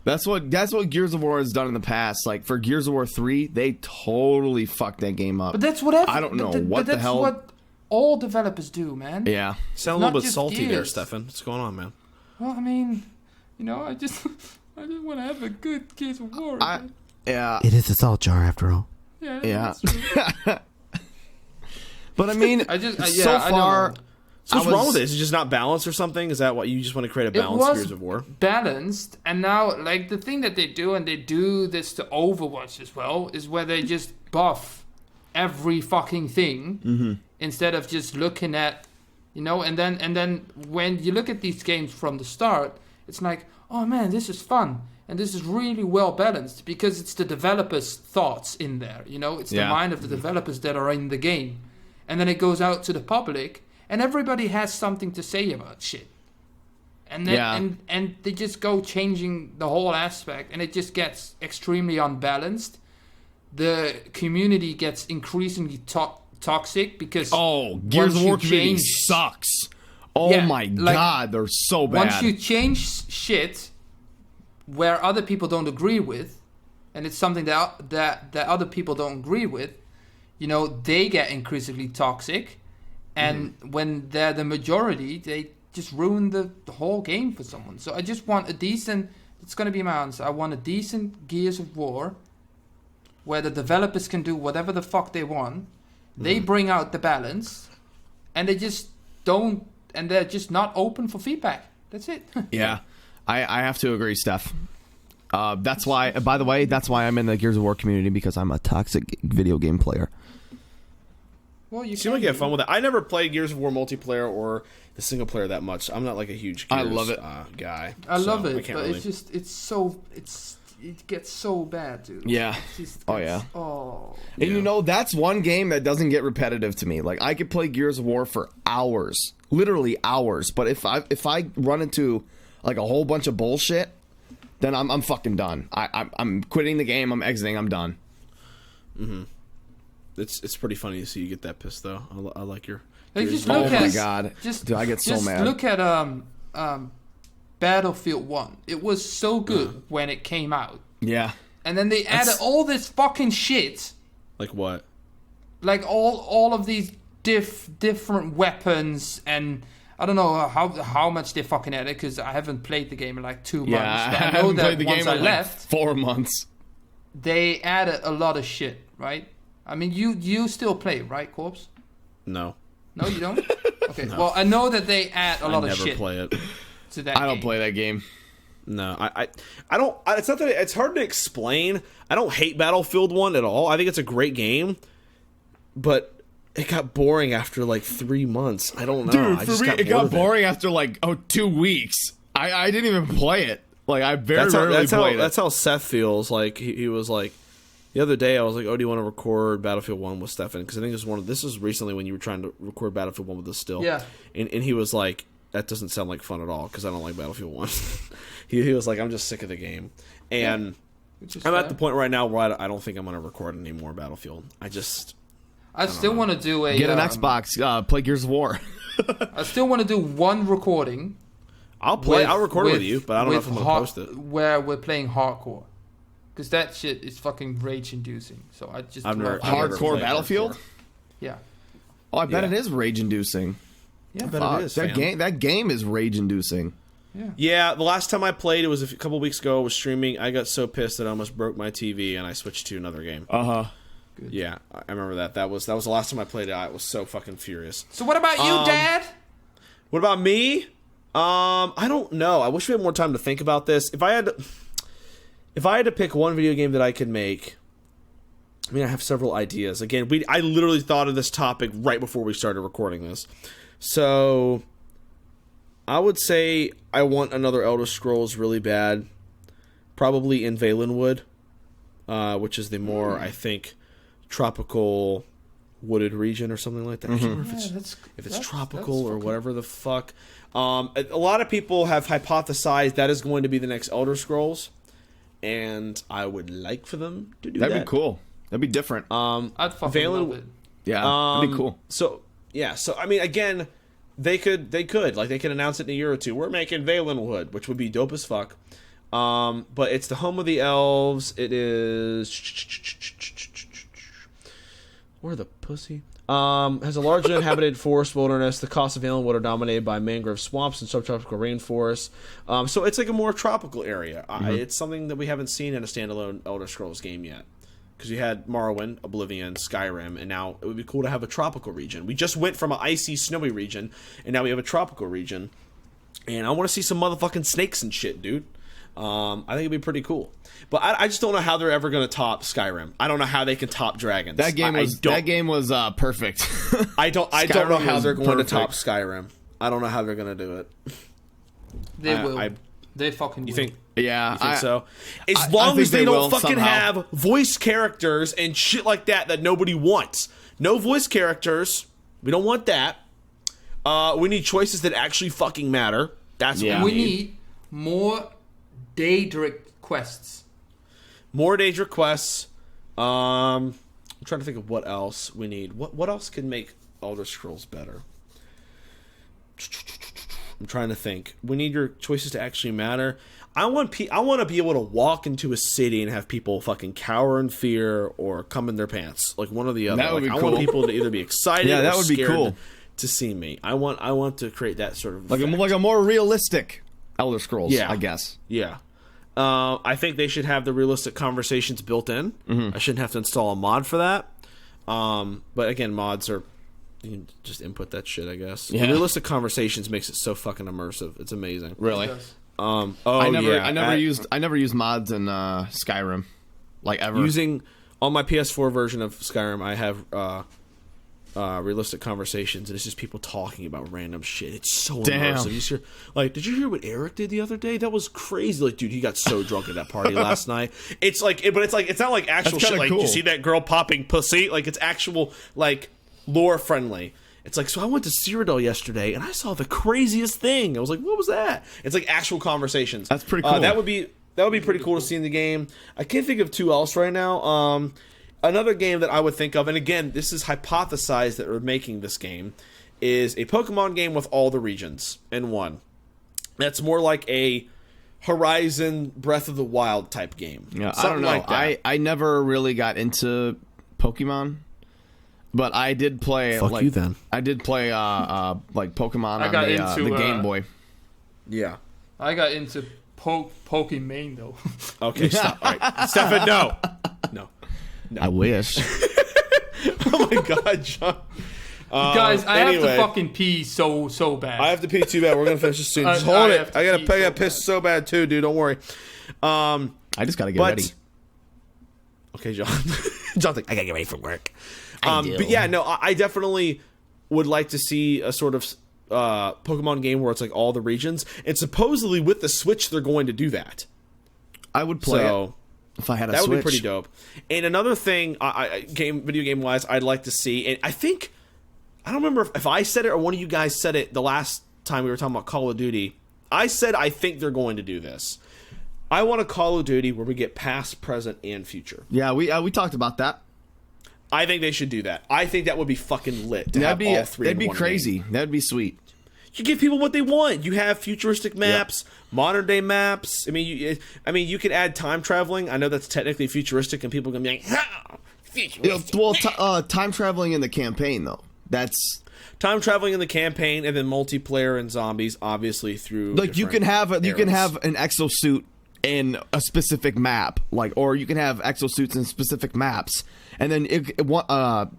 That's what Gears of War has done in the past. Like for Gears of War 3, they totally fucked that game up. But that's whatever. I don't know but what the that's hell. what all developers do, man. Yeah. Sound a Not little bit just salty there, Gears. Stefan. What's going on, man? Well, I mean, I just want to have a good Gears of War. I- man. Yeah. It is a salt jar after all. Yeah. Yeah. that's true. But I mean, I just so I don't far, know. So what's I wrong was- with it? Is it just not balanced or something? Is that what you just want to create a It balanced was Gears of War? balanced, and now like the thing that they do, and they do this to Overwatch as well, is where they just buff every fucking thing instead of just looking at, and then when you look at these games from the start, it's like, oh man, this is fun. And this is really well balanced because it's the developers' thoughts in there. It's the Yeah. mind of the developers that are in the game. And then it goes out to the public, and everybody has something to say about shit. And then Yeah. and they just go changing the whole aspect, and it just gets extremely unbalanced. the community gets increasingly toxic because Gears of War once you community change, sucks. Oh Yeah, my like, god, they're so bad. once you change shit where other people don't agree with, and it's something that other people don't agree with, you know, they get increasingly toxic, and when they're the majority, they just ruin the whole game for someone. So I just want a decent. It's going to be my answer. I want a decent Gears of War where the developers can do whatever the fuck they want. They bring out the balance, and they just don't, and they're just not open for feedback. That's it. Yeah, I have to agree, Steph. That's why, by the way, that's why I'm in the Gears of War community, because I'm a toxic video game player. Well, you seem like you have fun with it. I never played Gears of War multiplayer or the single player that much. I'm not like a huge Gears I love it. Guy. I love it, can't but really... it gets so bad, dude. Yeah. And you know, that's one game that doesn't get repetitive to me. Like, I could play Gears of War for hours, literally hours. But if I run into like a whole bunch of bullshit, then I'm fucking done. I'm quitting the game. I'm exiting. I'm done. Mm-hmm. It's pretty funny to see you get that pissed though. I like your. Just look oh at, my god! Dude, I get so mad. Just look at Battlefield 1. It was so good when it came out. Yeah. And then they added all this fucking shit. Like what? Like all of these different weapons, and I don't know how much they fucking added, because I haven't played the game in like 2 months. Yeah, but I I know haven't that played the once game I in left, like 4 months. They added a lot of shit, right? I mean, you still play, right, Corpse? No. No, you don't? Okay. No. Well, I know that they add a lot of shit. I never play it. To that I don't game. play that game. No, I don't. It's not that it's hard to explain. I don't hate Battlefield 1 at all. I think it's a great game, but it got boring after like 3 months. I don't know. Dude, I for just me, it got boring after like 2 weeks. I didn't even play it. Like, I rarely played it. That's how Seth feels. Like he was like. The other day, I was like, "Oh, do you want to record Battlefield 1 with Stefan?" Because I think this was recently when you were trying to record Battlefield 1 with us still. Yeah. And he was like, "That doesn't sound like fun at all," because I don't like Battlefield 1. he was like, "I'm just sick of the game," and I'm at the point right now where I don't think I'm going to record any more Battlefield. I still want to do a get an Xbox, play Gears of War. I still want to do one recording. I'll record it with you, but I don't know if I'm going to post it. Where we're playing hardcore. Because that shit is fucking rage-inducing. So I just... Hardcore Battlefield? Yeah. Oh, I bet it is rage-inducing. Yeah, I bet it is. That game is rage-inducing. Yeah, the last time I played, it was a couple weeks ago. I was streaming. I got so pissed that I almost broke my TV, and I switched to another game. Uh-huh. Good. Yeah, I remember that. That was the last time I played it. I was so fucking furious. So what about you, Dad? What about me? I don't know. I wish we had more time to think about this. If I had to pick one video game that I could make, I mean, I have several ideas. Again, I literally thought of this topic right before we started recording this. So, I would say I want another Elder Scrolls really bad. Probably Unveiling Wood, which is the more, I think, tropical wooded region or something like that. I can't remember if it's tropical or whatever the fuck. A lot of people have hypothesized that is going to be the next Elder Scrolls. And I would like for them to do that. That'd be cool. That'd be different. I'd fucking love it. Yeah, that'd be cool. So I mean, again, they could announce it in a year or two. We're making Valenwood, which would be dope as fuck. But it's the home of the elves. It is where the pussy has a large inhabited forest wilderness. The coasts of Valenwood are dominated by mangrove swamps and subtropical rainforests. So it's like a more tropical area. It's something that we haven't seen in a standalone Elder Scrolls game yet. Because you had Morrowind, Oblivion, Skyrim, and now it would be cool to have a tropical region. We just went from an icy, snowy region, and now we have a tropical region. And I want to see some motherfucking snakes and shit, dude. I think it'd be pretty cool. But I just don't know how they're ever going to top Skyrim. I don't know how they can top dragons. That game was perfect. I don't know how they're going to top Skyrim. I don't know how they're going to do it. They will. They fucking will. You think? Yeah. You think so? As long as they don't fucking have voice characters and shit like that nobody wants. No voice characters. We don't want that. We need choices that actually fucking matter. That's what we need. More Daedric quests. More Daedric quests. I'm trying to think of what else we need. What else can make Elder Scrolls better? I'm trying to think. We need your choices to actually matter. I want to be able to walk into a city and have people fucking cower in fear or come in their pants, like one or the other. That would be I cool. want people to either be excited Yeah, or that would be scared cool. to see me. I want to create that sort of Like a more realistic Elder Scrolls, Yeah. I guess. Yeah. I think they should have the realistic conversations built in. I shouldn't have to install a mod for that. But again, mods are... You can just input that shit, I guess. Yeah. The realistic conversations makes it so fucking immersive. It's amazing. Really? I never used mods in Skyrim, like ever. Using on my PS4 version of Skyrim, I have realistic conversations, and it's just people talking about random shit. It's so Damn. immersive. You just hear, like, did you hear what Eric did the other day? That was crazy. Like, dude, he got so drunk at that party last night. It's like, but it's not like actual That's shit. kinda Like, cool. you see that girl popping pussy? Like, it's actual like lore friendly. It's like, so I went to Cyrodiil yesterday, and I saw the craziest thing. I was like, what was that? It's like actual conversations. That's pretty cool. That would be pretty cool to see in the game. I can't think of two else right now. Another game that I would think of, and again, this is hypothesized that we're making this game, is a Pokemon game with all the regions in one. That's more like a Horizon Breath of the Wild type game. Yeah, I Something don't know. like that. I never really got into Pokemon, but I did play. Fuck like, you then. I did play like Pokemon on got the into, Game Boy. Yeah. I got into Pokemon though. Okay, stop. All right. Stefan, no. No. I wish. Oh my god, John. Guys, I have anyway. to fucking pee so bad. I have to pee too bad. We're gonna finish this soon. Just I hold have it. to I gotta pee pay. I so gotta piss so bad too, dude. Don't worry. I just gotta get But ready. okay, John. John's like, I gotta get ready for work. do. But yeah, no, I definitely would like to see a sort of Pokemon game where it's like all the regions. And supposedly with the Switch, they're going to do that. I would play So it if I had a that Switch. would be pretty dope. And another thing, video game wise, I'd like to see, and I think I don't remember if I said it or one of you guys said it the last time we were talking about Call of Duty. I said I think they're going to do this. I want a Call of Duty where we get past, present, and future. Yeah, we talked about that. I think they should do that. I think that would be fucking lit to have all three. That'd in be one crazy. game. That'd be sweet. You give people what they want. You have futuristic maps, modern day maps. I mean, you could add time traveling. I know that's technically futuristic, and people are gonna be like, "Ha, futuristic." Well, time traveling in the campaign though. That's Time traveling in the campaign, and then multiplayer and zombies, obviously through like you can have an exosuit in a specific map, like, or you can have exosuits in specific maps, and then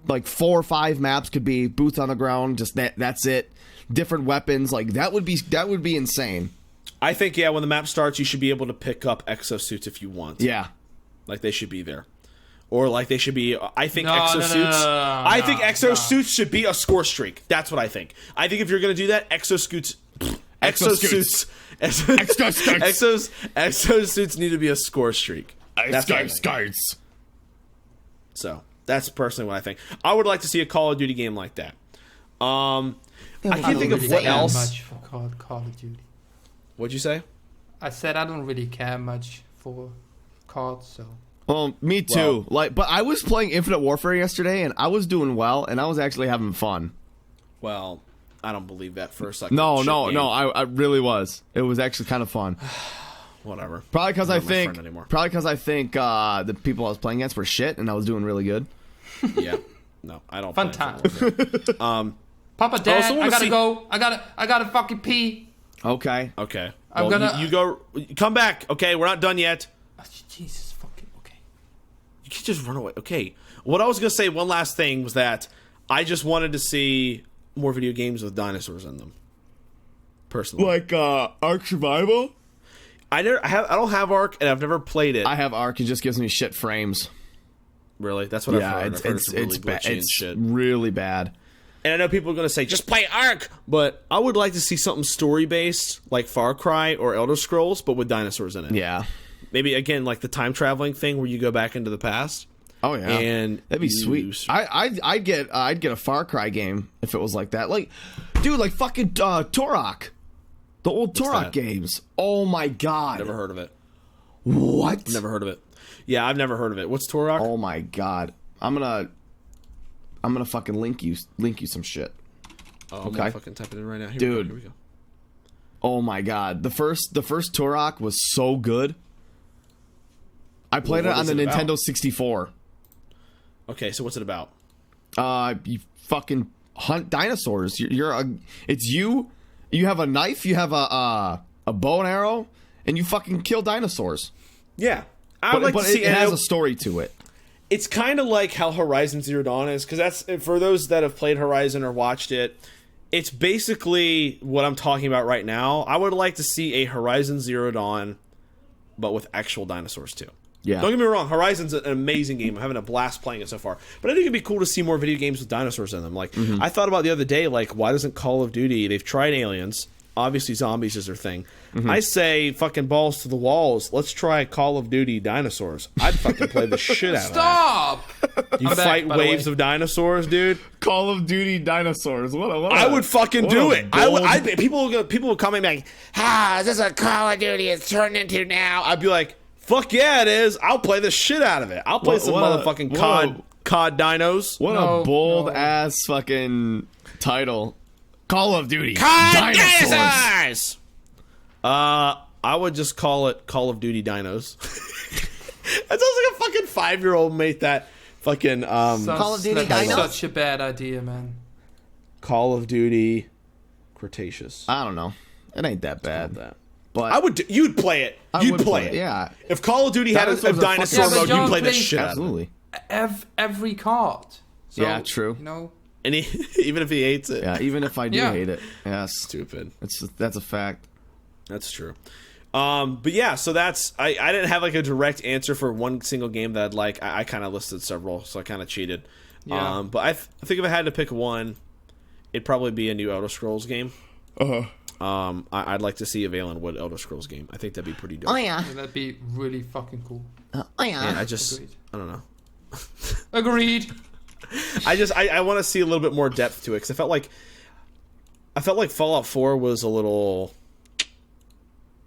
like 4 or 5 maps could be boots on the ground. Just that's it. Different weapons, like that would be insane. I think when the map starts, you should be able to pick up exosuits if you want. Yeah, like they should be there, or like they should be. I think No, exosuits. no, I think exosuits should be a score streak. That's what I think. I think if you're gonna do that, exosuits need to be a score streak. That's what I think. So that's personally what I think. I would like to see a Call of Duty game like that. I can't think of what else. Much for Call of Duty. What'd you say? I said I don't really care much for COD, so. well, me too. But I was playing Infinite Warfare yesterday, and I was doing well, and I was actually having fun. Well, I don't believe that for a second. No, Shit game. I really was. It was actually kind of fun. Whatever. Probably because Not my friend anymore. the people I was playing against were shit, and I was doing really good. Yeah. No, I don't. Fun play time. Infinite Warfare. Papa, Dad, also wanna I gotta see- go. I gotta fucking pee. Okay. Okay. I'm Well, gonna- you go. Come back. Okay, we're not done yet. Oh, Jesus fucking, okay. You can't just run away. Okay. What I was gonna say, one last thing, was that I just wanted to see more video games with dinosaurs in them. Personally, Like Ark Survival? I don't have Ark, and I've never played it. I have Ark. It just gives me shit frames. Really, that's what I've Yeah, heard. I've heard it's really bad. glitchy and It's shit. really bad. And I know people are going to say, just play Ark! But I would like to see something story-based, like Far Cry or Elder Scrolls, but with dinosaurs in it. Yeah. Maybe, again, like the time-traveling thing where you go back into the past. Oh yeah, And that'd be you- sweet. I'd get a Far Cry game if it was like that. Like, dude, like fucking Turok, the old Turok that? games. Oh my god, Never heard of it. what? Never heard of it. Yeah, I've never heard of it. What's Turok? Oh my god. I'm gonna fucking link you some shit. Oh, I'm gonna fucking type it in right now. Dude. Here we go. Oh my god. The first Turok was so good. I played it on the Nintendo 64. Okay, so what's it about? You fucking hunt dinosaurs. It's you. You have a knife. You have a bow and arrow, and you fucking kill dinosaurs. Yeah, I would like to see. It has a story to it. It's kind of like how Horizon Zero Dawn is, because that's for those that have played Horizon or watched it. It's basically what I'm talking about right now. I would like to see a Horizon Zero Dawn, but with actual dinosaurs too. Yeah. Don't get me wrong, Horizon's an amazing game. I'm having a blast playing it so far. But I think it'd be cool to see more video games with dinosaurs in them. Like, I thought about the other day, like, why doesn't Call of Duty, they've tried aliens. Obviously, zombies is their thing. I say, fucking balls to the walls. Let's try Call of Duty dinosaurs. I'd fucking play the shit out of that. Stop! You fight waves of dinosaurs, dude. Call of Duty dinosaurs. I would fucking do it. People would comment back, Is this what Call of Duty is turned into now? I'd be like, fuck yeah, it is. I'll play the shit out of it. I'll play some motherfucking COD dinos. What a bold ass fucking title. Call of Duty. Dinosaurs! I would just call it Call of Duty Dinos. That sounds like a fucking 5-year-old made that fucking Call of Duty That's Dinos? such a bad idea, man. Call of Duty Cretaceous. I don't know. It ain't that bad. That. But you'd play it. You'd play it. Yeah. If Call of Duty had a Dinosaurs are dinosaur fucking- mode, Yeah, but you'd play the John shit out of it. Absolutely. Every card. So, Yeah, true. You know, And even if he hates it. Yeah, even if I do Yeah. hate it. Yes. Stupid. That's a fact. That's true. But yeah, so that's I didn't have like a direct answer for one single game that I'd like. I kind of listed several, so I kind of cheated. Yeah. But I think if I had to pick one, it'd probably be a new Elder Scrolls game. I'd like to see a Valen Wood Elder Scrolls game. I think that'd be pretty dope. Oh, yeah. that'd be really fucking cool. Oh, yeah. And I Agreed. don't know. Agreed. I want to see a little bit more depth to it, because I felt like Fallout 4 was a little,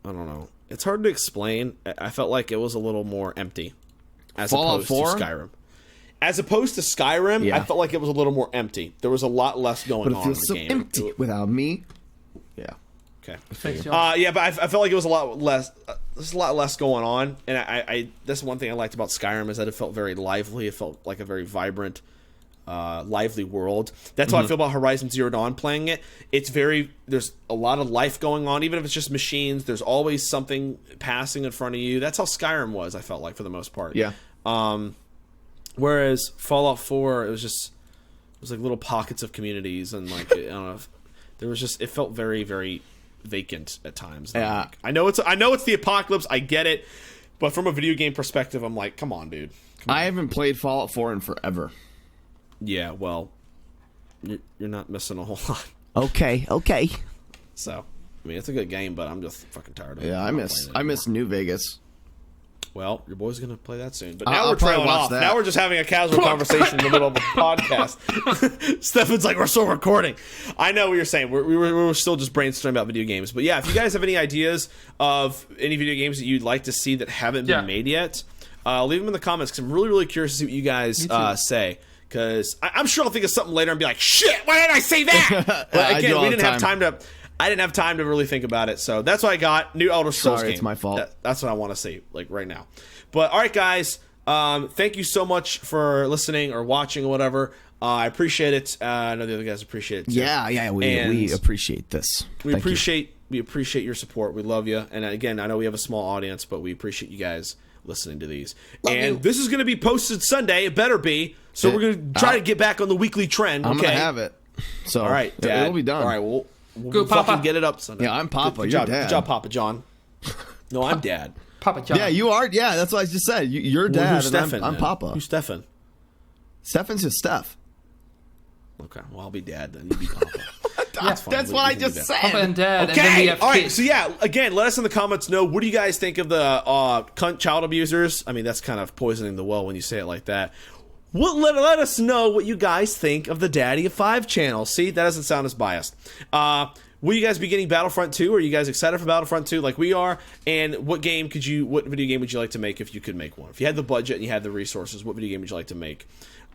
I don't know. It's hard to explain. I felt like it was a little more empty as Fallout opposed 4? to Skyrim. As opposed to Skyrim, Yeah. I felt like it was a little more empty. There was a lot less going But it on in feels the so game. empty without me. Yeah. Okay. Thanks, John. Yeah, but I felt like it was a lot less. There's a lot less going on, and I that's one thing I liked about Skyrim is that it felt very lively. It felt like a very vibrant, lively world. That's how I feel about Horizon Zero Dawn playing it. It's there's a lot of life going on, even if it's just machines. There's always something passing in front of you. That's how Skyrim was. I felt like for the most part. Yeah. Whereas Fallout 4, it was like little pockets of communities, and like I don't know, there was just, it felt very, very vacant at times. Yeah. Like, I know it's the apocalypse. I get it, but from a video game perspective, I'm like, come on, dude. I haven't played Fallout 4 in forever. Yeah, well, you're not missing a whole lot. Okay. So, I mean, it's a good game, but I'm just fucking tired of it. Yeah, I'm I not miss playing it anymore. New Vegas. Well, your boy's gonna play that soon. But I'll now we're probably trailing watch off. that. Now we're just having a casual conversation in the middle of a podcast. Stefan's like, we're still recording. I know what you're saying. We were still just brainstorming about video games. But yeah, if you guys have any ideas of any video games that you'd like to see that haven't been made yet, leave them in the comments, because I'm really, really curious to see what you guys say. Because I'm sure I'll think of something later and be like, shit, why didn't I say that? But again, we didn't have time to... I didn't have time to really think about it, so that's what I got. New Elder Scrolls game. Sorry, it's my fault. That's what I want to see, like, right now. But, all right, guys, thank you so much for listening or watching or whatever. I appreciate it. I know the other guys appreciate it, too. Yeah, we appreciate this. We appreciate your support. We love you. And, again, I know we have a small audience, but we appreciate you guys listening to these. This is going to be posted Sunday. It better be. So we're going to try to get back on the weekly trend. I'm okay? going to have it. So, all right, Dad. it'll be done. All right, we'll Go, fucking Papa. get it up Sunday. Yeah, I'm Papa. Good You're job. Dad. Good job, Papa John. No, I'm Dad. Papa John. Yeah, you are. Yeah, that's what I just said. You're Well, Dad, who's and Stefan? I'm then? Papa. Who's Stefan? Stefan's just Steph. Okay, well, I'll be Dad then. You be Papa. That's fine. That's what I just said. Papa and Dad, and then we Okay, have all right. kids. So yeah, again, let us in the comments know, what do you guys think of the cunt child abusers? I mean, that's kind of poisoning the well when you say it like that. Let us know what you guys think of the DaddyOFive channel. See, that doesn't sound as biased. will you guys be getting Battlefront 2? Are you guys excited for Battlefront 2 like we are? And what video game would you like to make if you could make one? If you had the budget and you had the resources, what video game would you like to make?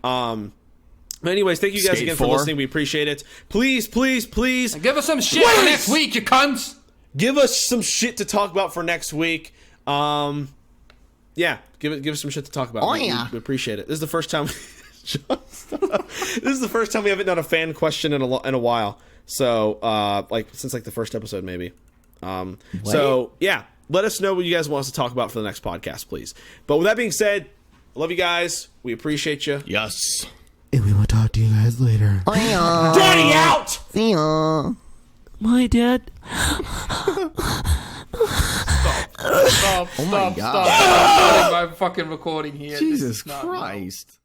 But anyways, thank you guys again for listening. We appreciate it. Please give us some shit for next week, you cunts. Give us some shit to talk about for next week. Yeah, give us some shit to talk about. Oh, we appreciate it. This is the first time. This is the first time we haven't done a fan question in a while. So, since the first episode, maybe. So, yeah, let us know what you guys want us to talk about for the next podcast, please. But with that being said, I love you guys. We appreciate you. Yes. And we will talk to you guys later. Daddy out! See ya. My dad. Stop. Oh my God. Stop. I'm starting my fucking recording here. Jesus Christ.